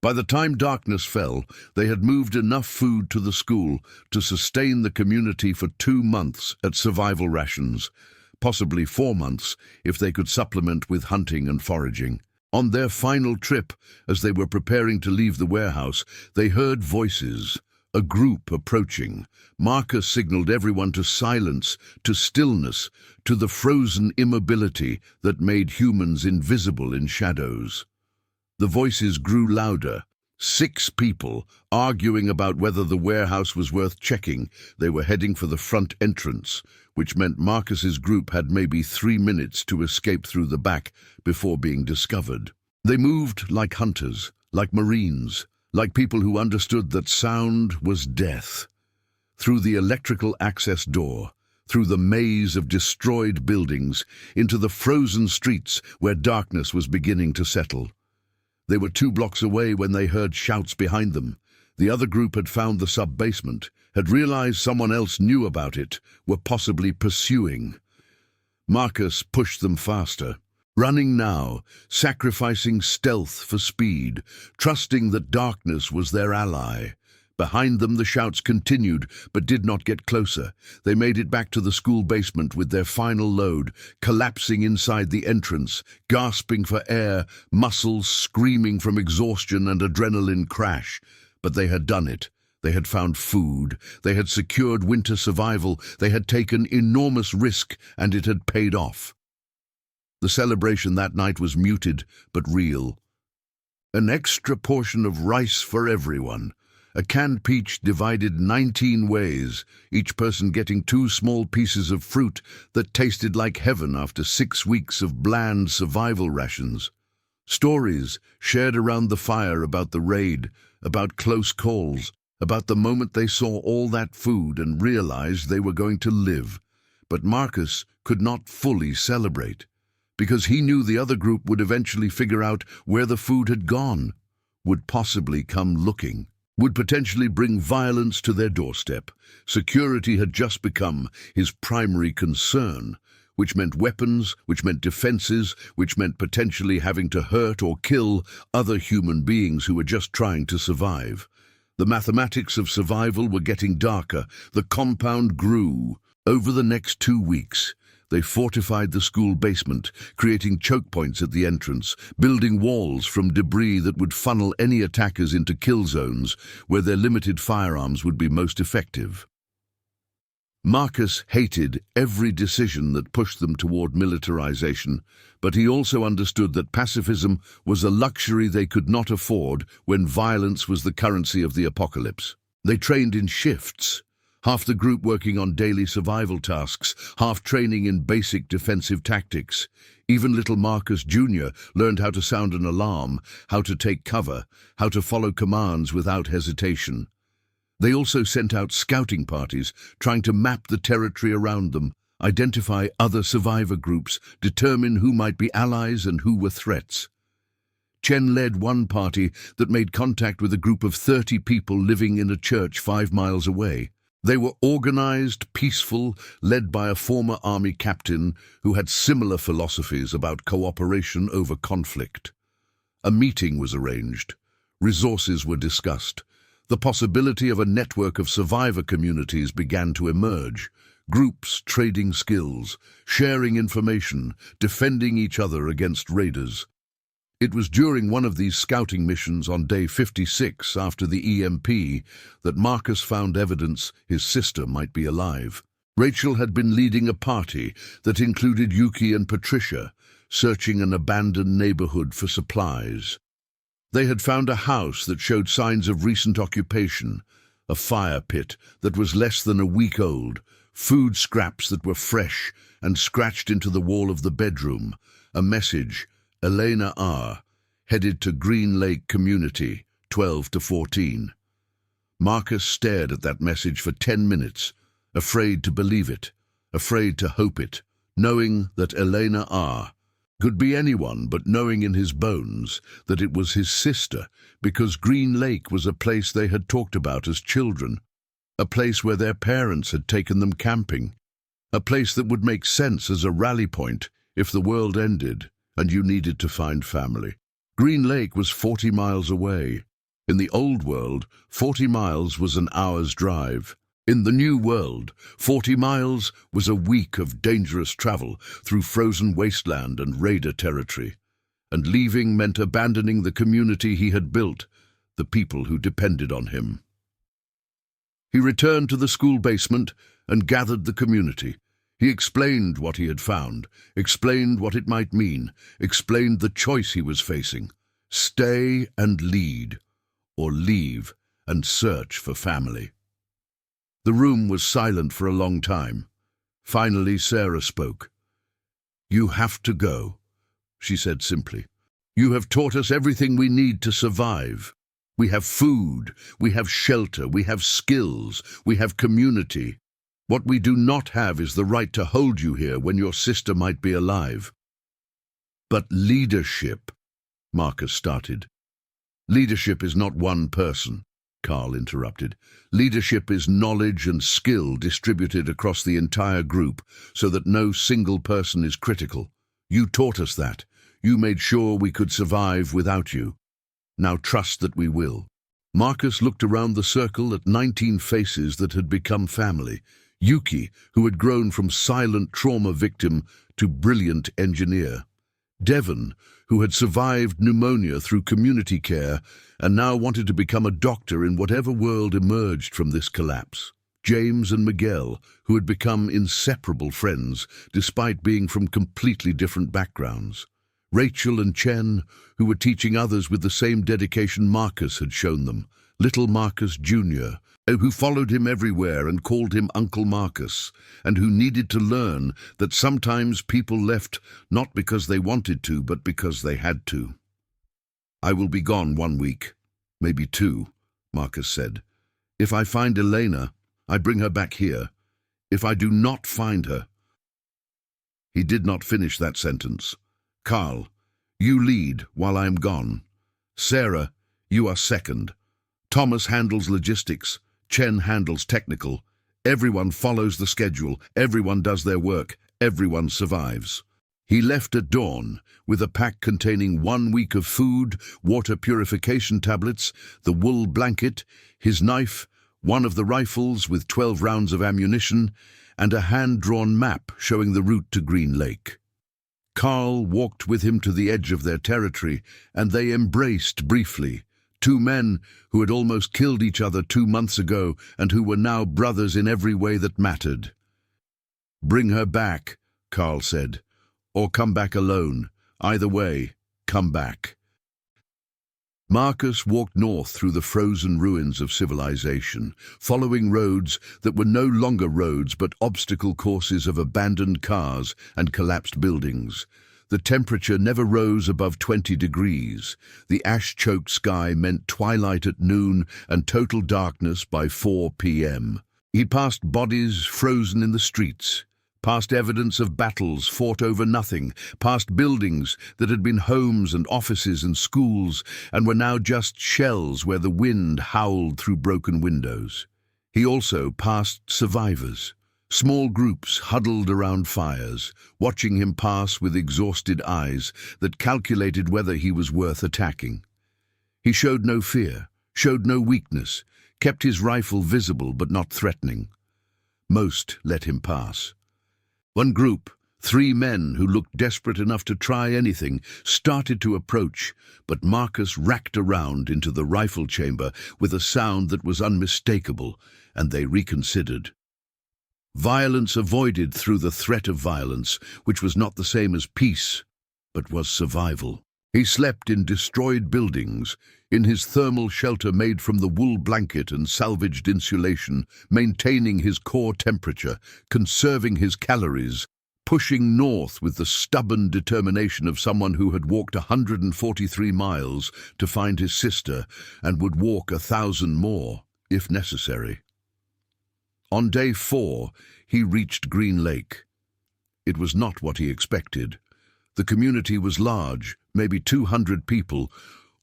By the time darkness fell, they had moved enough food to the school to sustain the community for 2 months at survival rations, possibly 4 months if they could supplement with hunting and foraging. On their final trip, as they were preparing to leave the warehouse, they heard voices, a group approaching. Marcus signaled everyone to silence, to stillness, to the frozen immobility that made humans invisible in shadows. The voices grew louder. 6 people, arguing about whether the warehouse was worth checking. They were heading for the front entrance, which meant Marcus's group had maybe 3 minutes to escape through the back before being discovered. They moved like hunters, like marines, like people who understood that sound was death. Through the electrical access door, through the maze of destroyed buildings, into the frozen streets where darkness was beginning to settle. They were 2 blocks away when they heard shouts behind them. The other group had found the sub-basement, had realized someone else knew about it, were possibly pursuing. Marcus pushed them faster, running now, sacrificing stealth for speed, trusting that darkness was their ally. Behind them the shouts continued, but did not get closer. They made it back to the school basement with their final load, collapsing inside the entrance, gasping for air, muscles screaming from exhaustion and adrenaline crash. But they had done it. They had found food. They had secured winter survival. They had taken enormous risk, and it had paid off. The celebration that night was muted, but real. An extra portion of rice for everyone. A canned peach divided 19 ways, each person getting 2 small pieces of fruit that tasted like heaven after 6 weeks of bland survival rations. Stories shared around the fire about the raid, about close calls, about the moment they saw all that food and realized they were going to live. But Marcus could not fully celebrate, because he knew the other group would eventually figure out where the food had gone, would possibly come looking, would potentially bring violence to their doorstep. Security had just become his primary concern, which meant weapons, which meant defenses, which meant potentially having to hurt or kill other human beings who were just trying to survive. The mathematics of survival were getting darker. The compound grew. Over the next 2 weeks, they fortified the school basement, creating choke points at the entrance, building walls from debris that would funnel any attackers into kill zones where their limited firearms would be most effective. Marcus hated every decision that pushed them toward militarization, but he also understood that pacifism was a luxury they could not afford when violence was the currency of the apocalypse. They trained in shifts, half the group working on daily survival tasks, half training in basic defensive tactics. Even little Marcus Jr. learned how to sound an alarm, how to take cover, how to follow commands without hesitation. They also sent out scouting parties, trying to map the territory around them, identify other survivor groups, determine who might be allies and who were threats. Chen led one party that made contact with a group of 30 people living in a church 5 miles away. They were organized, peaceful, led by a former army captain who had similar philosophies about cooperation over conflict. A meeting was arranged. Resources were discussed. The possibility of a network of survivor communities began to emerge. Groups trading skills, sharing information, defending each other against raiders. It was during one of these scouting missions on day 56 after the EMP that Marcus found evidence his sister might be alive. Rachel had been leading a party that included Yuki and Patricia, searching an abandoned neighborhood for supplies. They had found a house that showed signs of recent occupation, a fire pit that was less than a week old, food scraps that were fresh and scratched into the wall of the bedroom, a message, Elena R., headed to Green Lake Community, 12 to 14. Marcus stared at that message for 10 minutes, afraid to believe it, afraid to hope it, knowing that Elena R., Could be anyone, but knowing in his bones that it was his sister, because Green Lake was a place they had talked about as children, a place where their parents had taken them camping, a place that would make sense as a rally point if the world ended and you needed to find family. Green Lake was 40 miles away. In the old world, 40 miles was an hour's drive. In the new world, 40 miles was a week of dangerous travel through frozen wasteland and raider territory. And leaving meant abandoning the community he had built, the people who depended on him. He returned to the school basement and gathered the community. He explained what he had found, explained what it might mean, explained the choice he was facing: stay and lead, or leave and search for family. The room was silent for a long time. Finally, Sarah spoke. "You have to go," she said simply. "You have taught us everything we need to survive. We have food, we have shelter, we have skills, we have community. What we do not have is the right to hold you here when your sister might be alive." "But leadership," Marcus started. "Leadership is not one person," Carl interrupted. "Leadership is knowledge and skill distributed across the entire group so that no single person is critical. You taught us that. You made sure we could survive without you. Now trust that we will." Marcus looked around the circle at 19 faces that had become family. Yuki, who had grown from silent trauma victim to brilliant engineer. Devon, who had survived pneumonia through community care and now wanted to become a doctor in whatever world emerged from this collapse. James and Miguel, who had become inseparable friends despite being from completely different backgrounds. Rachel and Chen, who were teaching others with the same dedication Marcus had shown them. Little Marcus Jr., who followed him everywhere and called him Uncle Marcus, and who needed to learn that sometimes people left not because they wanted to, but because they had to. "I will be gone 1 week, maybe 2, Marcus said. "If I find Elena, I bring her back here. If I do not find her—" He did not finish that sentence. "Carl, you lead while I am gone. Sarah, you are second. Thomas handles logistics. Chen handles technical. Everyone follows the schedule. Everyone does their work. Everyone survives." He left at dawn with a pack containing 1 week of food, water purification tablets, the wool blanket, his knife, one of the rifles with 12 rounds of ammunition, and a hand-drawn map showing the route to Green Lake. Carl walked with him to the edge of their territory, and they embraced briefly. 2 men who had almost killed each other 2 months ago and who were now brothers in every way that mattered. "Bring her back," Carl said, "or come back alone. Either way, come back." Marcus walked north through the frozen ruins of civilization, following roads that were no longer roads but obstacle courses of abandoned cars and collapsed buildings. The temperature never rose above 20 degrees. The ash-choked sky meant twilight at noon and total darkness by 4 p.m. He passed bodies frozen in the streets, past evidence of battles fought over nothing, past buildings that had been homes and offices and schools and were now just shells where the wind howled through broken windows. He also passed survivors. Small groups huddled around fires, watching him pass with exhausted eyes that calculated whether he was worth attacking. He showed no fear, showed no weakness, kept his rifle visible but not threatening. Most let him pass. One group, 3 men who looked desperate enough to try anything, started to approach, but Marcus racked around into the rifle chamber with a sound that was unmistakable, and they reconsidered. Violence avoided through the threat of violence, which was not the same as peace, but was survival. He slept in destroyed buildings, in his thermal shelter made from the wool blanket and salvaged insulation, maintaining his core temperature, conserving his calories, pushing north with the stubborn determination of someone who had walked 143 miles to find his sister and would walk 1,000 more, if necessary. On day 4, he reached Green Lake. It was not what he expected. The community was large, maybe 200 people,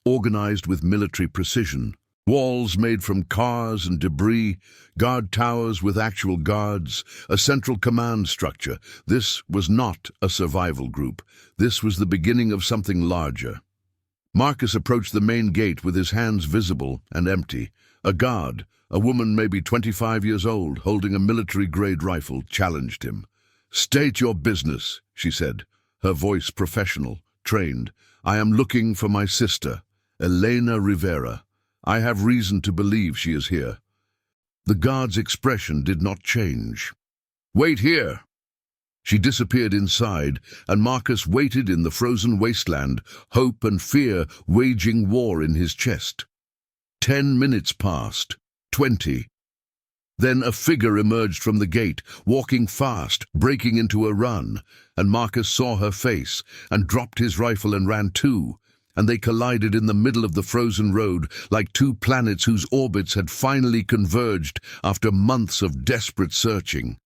organized with military precision. Walls made from cars and debris, guard towers with actual guards, a central command structure. This was not a survival group. This was the beginning of something larger. Marcus approached the main gate with his hands visible and empty. A guard, a woman maybe 25 years old, holding a military-grade rifle, challenged him. "State your business," she said, her voice professional, trained. "I am looking for my sister, Elena Rivera. I have reason to believe she is here." The guard's expression did not change. "Wait here." She disappeared inside, and Marcus waited in the frozen wasteland, hope and fear waging war in his chest. 10 minutes passed, 20. Then a figure emerged from the gate, walking fast, breaking into a run, and Marcus saw her face, and dropped his rifle and ran too, and they collided in the middle of the frozen road like two planets whose orbits had finally converged after months of desperate searching.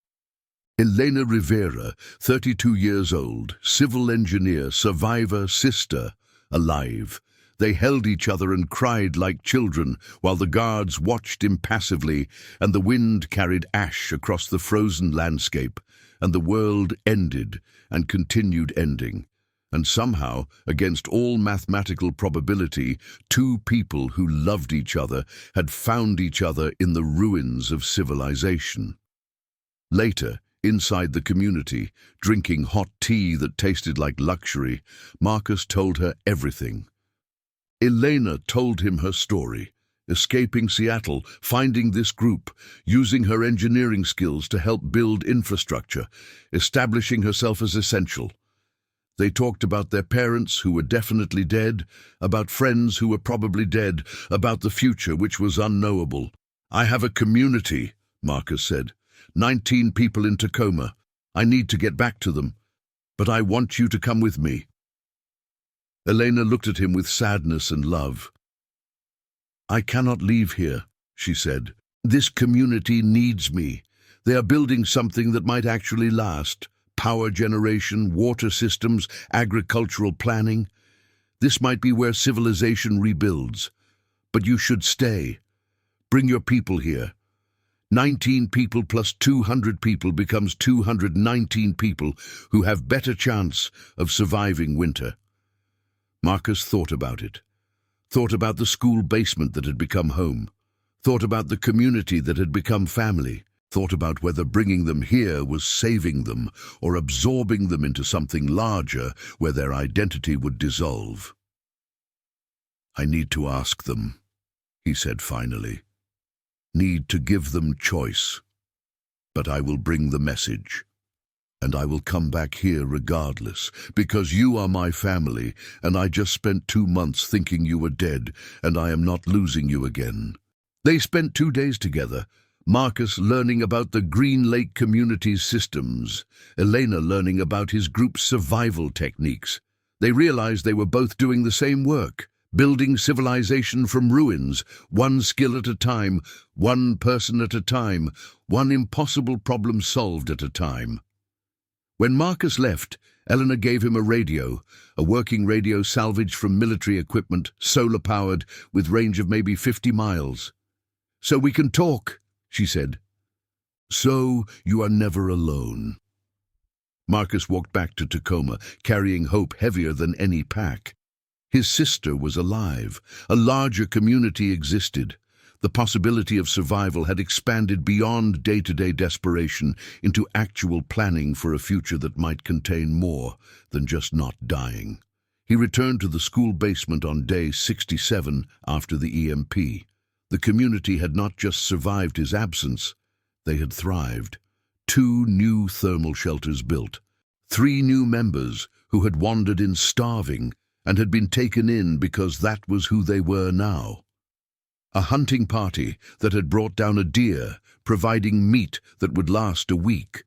Elena Rivera, 32 years old, civil engineer, survivor, sister, alive. They held each other and cried like children while the guards watched impassively, and the wind carried ash across the frozen landscape, and the world ended and continued ending. And somehow, against all mathematical probability, two people who loved each other had found each other in the ruins of civilization. Later, inside the community, drinking hot tea that tasted like luxury, Marcus told her everything. Elena told him her story, escaping Seattle, finding this group, using her engineering skills to help build infrastructure, establishing herself as essential. They talked about their parents who were definitely dead, about friends who were probably dead, about the future which was unknowable. "I have a community," Marcus said. 19 people in Tacoma. I need to get back to them, but I want you to come with me." Elena looked at him with sadness and love. "I cannot leave here," she said. "This community needs me. They are building something that might actually last. Power generation, water systems, agricultural planning. This might be where civilization rebuilds. But you should stay. Bring your people here. 19 people plus 200 people becomes 219 people who have better chance of surviving winter." Marcus thought about it. Thought about the school basement that had become home. Thought about the community that had become family. Thought about whether bringing them here was saving them or absorbing them into something larger where their identity would dissolve. "I need to ask them," he said finally. "Need to give them choice. But I will bring the message. And I will come back here regardless, because you are my family, and I just spent 2 months thinking you were dead, and I am not losing you again." They spent 2 days together, Marcus learning about the Green Lake community's systems, Elena learning about his group's survival techniques. They realized they were both doing the same work, building civilization from ruins, one skill at a time, one person at a time, one impossible problem solved at a time. When Marcus left, Elena gave him a radio, a working radio salvaged from military equipment, solar-powered, with range of maybe 50 miles. "So we can talk," she said. "So you are never alone." Marcus walked back to Tacoma, carrying hope heavier than any pack. His sister was alive. A larger community existed. The possibility of survival had expanded beyond day-to-day desperation into actual planning for a future that might contain more than just not dying. He returned to the school basement on day 67 after the EMP. The community had not just survived his absence, they had thrived. 2 new thermal shelters built. 3 new members who had wandered in starving and had been taken in because that was who they were now. A hunting party that had brought down a deer, providing meat that would last a week.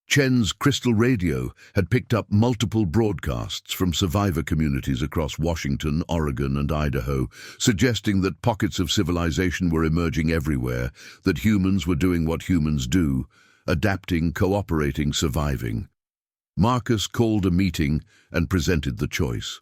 Chen's crystal radio had picked up multiple broadcasts from survivor communities across Washington, Oregon, and Idaho, suggesting that pockets of civilization were emerging everywhere, that humans were doing what humans do, adapting, cooperating, surviving. Marcus called a meeting and presented the choice.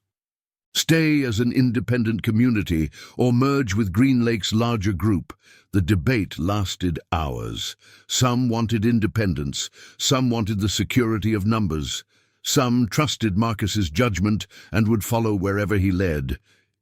Stay as an independent community or merge with Green Lake's larger group. The debate lasted hours. Some wanted independence, some wanted the security of numbers. Some trusted Marcus's judgment and would follow wherever he led.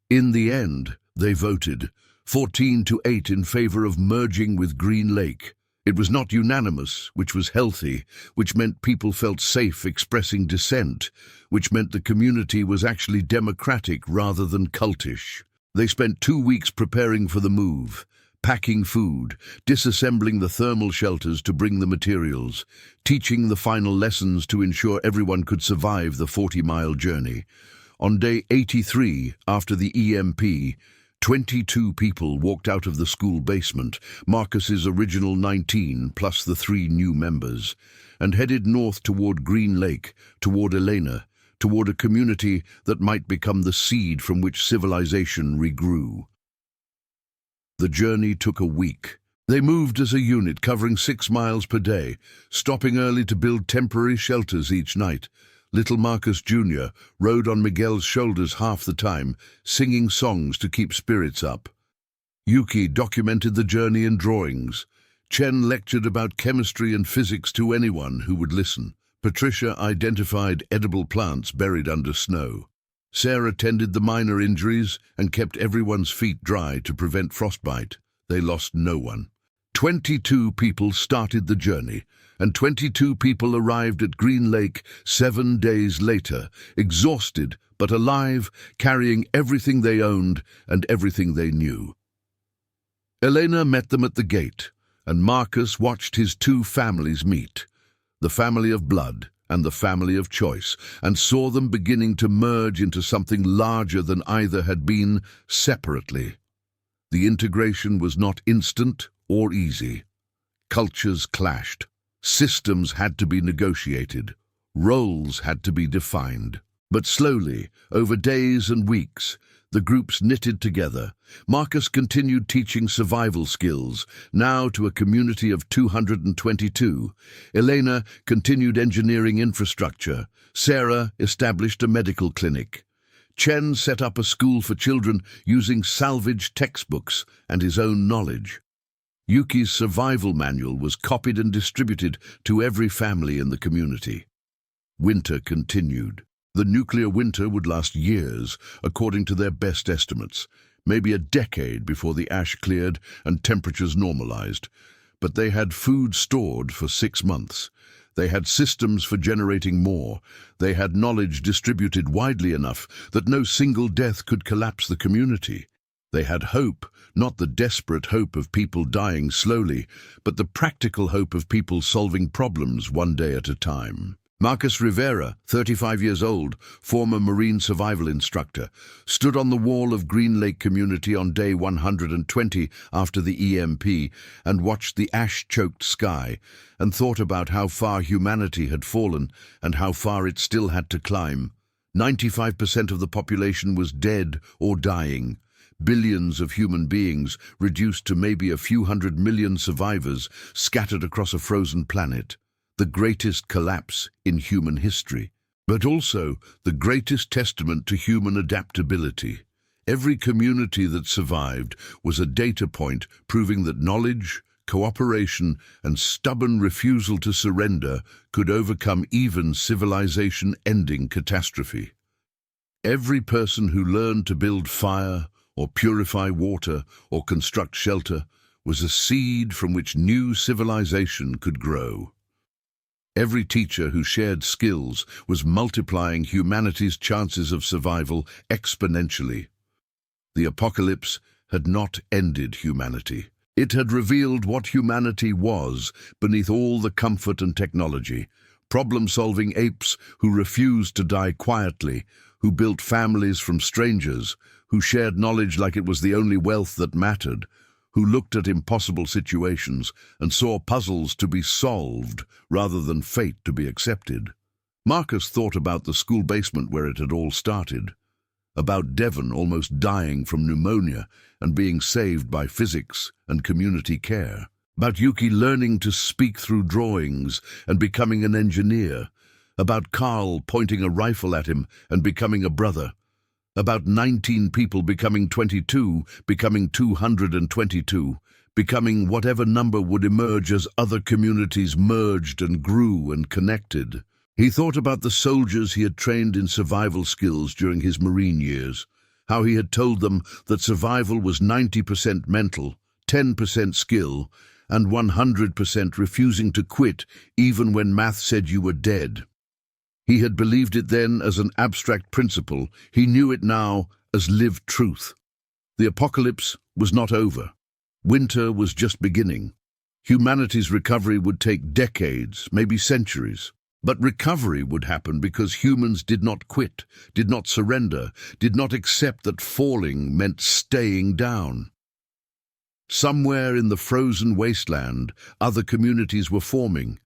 In the end, they voted 14-8 in favor of merging with Green Lake. It was not unanimous, which was healthy, which meant people felt safe expressing dissent, which meant the community was actually democratic rather than cultish. They spent 2 weeks preparing for the move, packing food, disassembling the thermal shelters to bring the materials, teaching the final lessons to ensure everyone could survive the 40-mile journey. On day 83, after the EMP, 22 people walked out of the school basement, Marcus's original 19 plus the 3 new members, and headed north toward Green Lake, toward Elena, toward a community that might become the seed from which civilization regrew. The journey took a week. They moved as a unit covering 6 miles per day, stopping early to build temporary shelters each night. Little Marcus Jr. rode on Miguel's shoulders half the time, singing songs to keep spirits up. Yuki documented the journey in drawings. Chen lectured about chemistry and physics to anyone who would listen. Patricia identified edible plants buried under snow. Sarah tended the minor injuries and kept everyone's feet dry to prevent frostbite. They lost no one. 22 people started the journey, and 22 people arrived at Green Lake 7 days later, exhausted but alive, carrying everything they owned and everything they knew. Elena met them at the gate, and Marcus watched his 2 families meet, the family of blood and the family of choice, and saw them beginning to merge into something larger than either had been separately. The integration was not instant or easy. Cultures clashed. Systems had to be negotiated. Roles had to be defined. But slowly, over days and weeks, the groups knitted together. Marcus continued teaching survival skills, now to a community of 222. Elena continued engineering infrastructure. Sarah established a medical clinic. Chen set up a school for children using salvaged textbooks and his own knowledge. Yuki's survival manual was copied and distributed to every family in the community. Winter continued. The nuclear winter would last years, according to their best estimates, maybe a decade before the ash cleared and temperatures normalized. But they had food stored for 6 months. They had systems for generating more. They had knowledge distributed widely enough that no single death could collapse the community. They had hope, not the desperate hope of people dying slowly, but the practical hope of people solving problems one day at a time. Marcus Rivera, 35 years old, former Marine survival instructor, stood on the wall of Green Lake Community on day 120 after the EMP and watched the ash-choked sky and thought about how far humanity had fallen and how far it still had to climb. 95% of the population was dead or dying. Billions of human beings reduced to maybe a few 100 million survivors scattered across a frozen planet. The greatest collapse in human history, but also the greatest testament to human adaptability. Every community that survived was a data point proving that knowledge, cooperation, and stubborn refusal to surrender could overcome even civilization-ending catastrophe. Every person who learned to build fire, or purify water, or construct shelter, was a seed from which new civilization could grow. Every teacher who shared skills was multiplying humanity's chances of survival exponentially. The apocalypse had not ended humanity. It had revealed what humanity was beneath all the comfort and technology. Problem-solving apes who refused to die quietly, who built families from strangers, who shared knowledge like it was the only wealth that mattered, who looked at impossible situations and saw puzzles to be solved rather than fate to be accepted. Marcus thought about the school basement where it had all started, about Devon almost dying from pneumonia and being saved by physics and community care, about Yuki learning to speak through drawings and becoming an engineer, about Carl pointing a rifle at him and becoming a brother, about 19 people becoming 22, becoming 222, becoming whatever number would emerge as other communities merged and grew and connected. He thought about the soldiers he had trained in survival skills during his Marine years, how he had told them that survival was 90% mental, 10% skill, and 100% refusing to quit even when math said you were dead. He had believed it then as an abstract principle. He knew it now as lived truth. The apocalypse was not over. Winter was just beginning. Humanity's recovery would take decades, maybe centuries. But recovery would happen because humans did not quit, did not surrender, did not accept that falling meant staying down. Somewhere in the frozen wasteland, other communities were forming.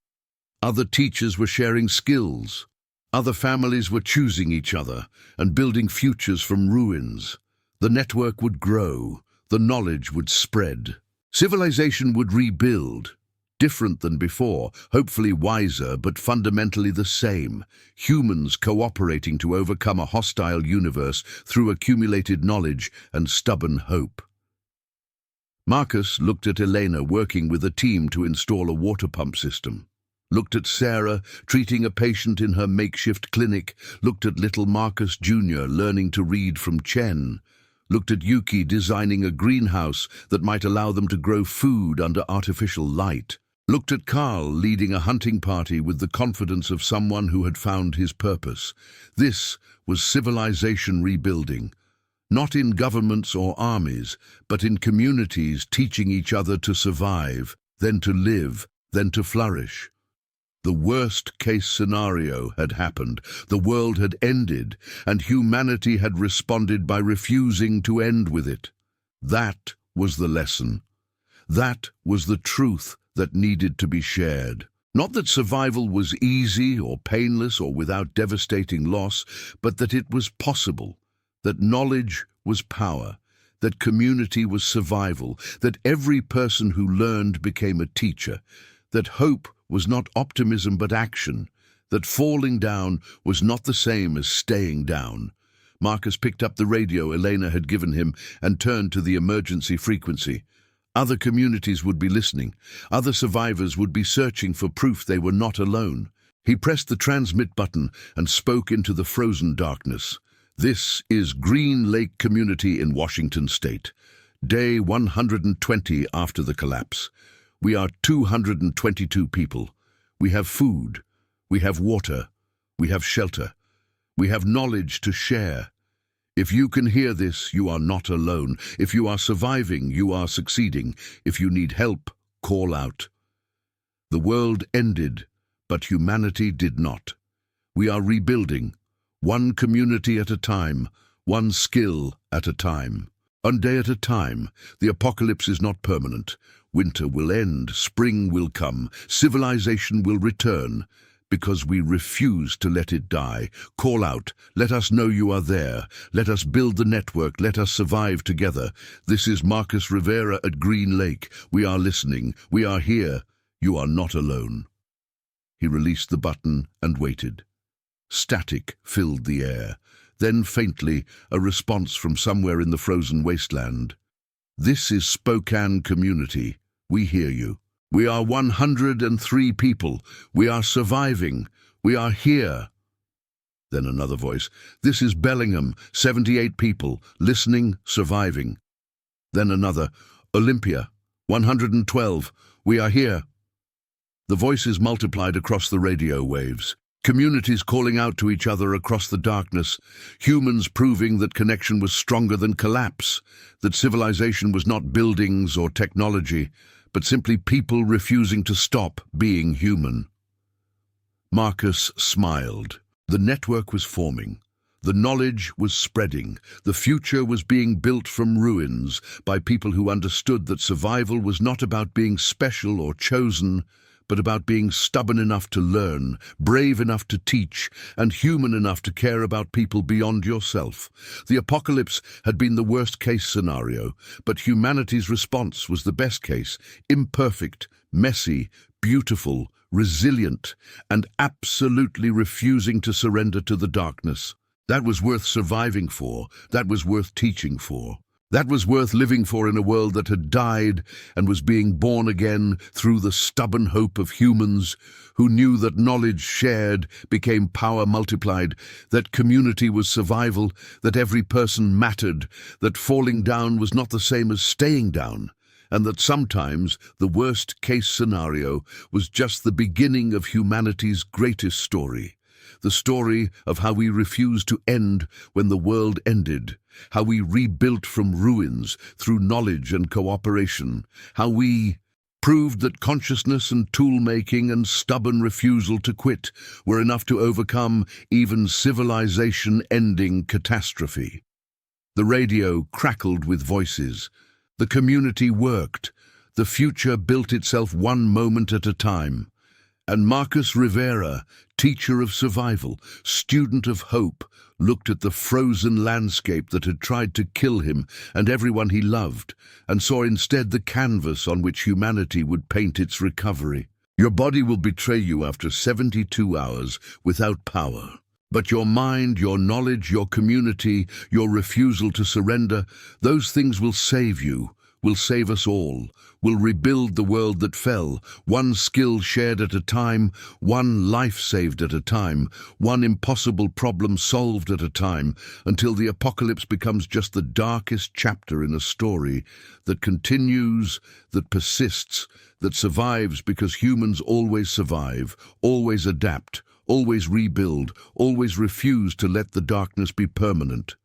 Other teachers were sharing skills. Other families were choosing each other and building futures from ruins. The network would grow. The knowledge would spread. Civilization would rebuild. Different than before, hopefully wiser, but fundamentally the same. Humans cooperating to overcome a hostile universe through accumulated knowledge and stubborn hope. Marcus looked at Elena working with a team to install a water pump system. Looked at Sarah treating a patient in her makeshift clinic. Looked at little Marcus Jr. learning to read from Chen. Looked at Yuki designing a greenhouse that might allow them to grow food under artificial light. Looked at Carl leading a hunting party with the confidence of someone who had found his purpose. This was civilization rebuilding. Not in governments or armies, but in communities teaching each other to survive, then to live, then to flourish. The worst-case scenario had happened. The world had ended, and humanity had responded by refusing to end with it. That was the lesson. That was the truth that needed to be shared. Not that survival was easy or painless or without devastating loss, but that it was possible. That knowledge was power, that community was survival, that every person who learned became a teacher, that hope was not optimism but action, that falling down was not the same as staying down. Marcus picked up the radio Elena had given him and turned to the emergency frequency. Other communities would be listening. Other survivors would be searching for proof they were not alone. He pressed the transmit button and spoke into the frozen darkness. This is Green Lake Community in Washington State. Day 120 after the collapse. We are 222 people. We have food. We have water. We have shelter. We have knowledge to share. If you can hear this, you are not alone. If you are surviving, you are succeeding. If you need help, call out. The world ended, but humanity did not. We are rebuilding. One community at a time, one skill at a time. One day at a time. The apocalypse is not permanent. Winter will end, spring will come, civilization will return. Because we refuse to let it die. Call out, let us know you are there. Let us build the network, let us survive together. This is Marcus Rivera at Green Lake. We are listening, we are here. You are not alone. He released the button and waited. Static filled the air. Then faintly, a response from somewhere in the frozen wasteland. This is Spokane Community. We hear you. We are 103 people. We are surviving. We are here. Then another voice. This is Bellingham, 78 people, listening, surviving. Then another. Olympia, 112. We are here. The voices multiplied across the radio waves. Communities calling out to each other across the darkness, humans proving that connection was stronger than collapse, that civilization was not buildings or technology, but simply people refusing to stop being human. Marcus smiled. The network was forming. The knowledge was spreading. The future was being built from ruins by people who understood that survival was not about being special or chosen, but about being stubborn enough to learn, brave enough to teach, and human enough to care about people beyond yourself. The apocalypse had been the worst-case scenario, but humanity's response was the best case: imperfect, messy, beautiful, resilient, and absolutely refusing to surrender to the darkness. That was worth surviving for. That was worth teaching for. That was worth living for in a world that had died and was being born again through the stubborn hope of humans who knew that knowledge shared became power multiplied, that community was survival, that every person mattered, that falling down was not the same as staying down, and that sometimes the worst-case scenario was just the beginning of humanity's greatest story. The story of how we refused to end when the world ended, how we rebuilt from ruins through knowledge and cooperation, how we proved that consciousness and tool-making and stubborn refusal to quit were enough to overcome even civilization-ending catastrophe. The radio crackled with voices. The community worked. The future built itself one moment at a time. And Marcus Rivera, teacher of survival, student of hope, looked at the frozen landscape that had tried to kill him and everyone he loved, and saw instead the canvas on which humanity would paint its recovery. Your body will betray you after 72 hours without power. But your mind, your knowledge, your community, your refusal to surrender, those things will save you, will save us all, will rebuild the world that fell, one skill shared at a time, one life saved at a time, one impossible problem solved at a time, until the apocalypse becomes just the darkest chapter in a story that continues, that persists, that survives because humans always survive, always adapt, always rebuild, always refuse to let the darkness be permanent.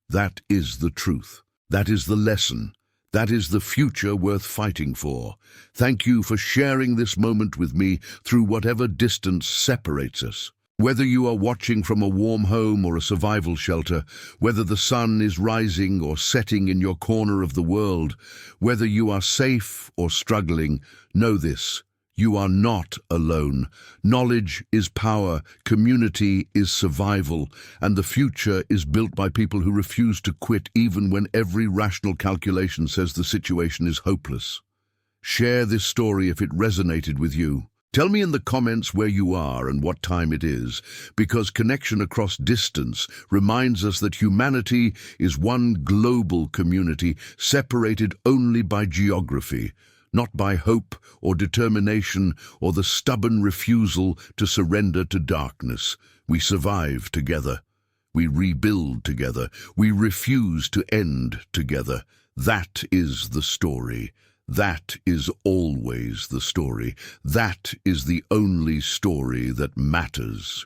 That is the truth. That is the lesson. That is the future worth fighting for. Thank you for sharing this moment with me through whatever distance separates us. Whether you are watching from a warm home or a survival shelter, whether the sun is rising or setting in your corner of the world, whether you are safe or struggling, know this: you are not alone. Knowledge is power, community is survival, and the future is built by people who refuse to quit even when every rational calculation says the situation is hopeless. Share this story if it resonated with you. Tell me in the comments where you are and what time it is, because connection across distance reminds us that humanity is one global community separated only by geography, not by hope or determination or the stubborn refusal to surrender to darkness. We survive together. We rebuild together. We refuse to end together. That is the story. That is always the story. That is the only story that matters.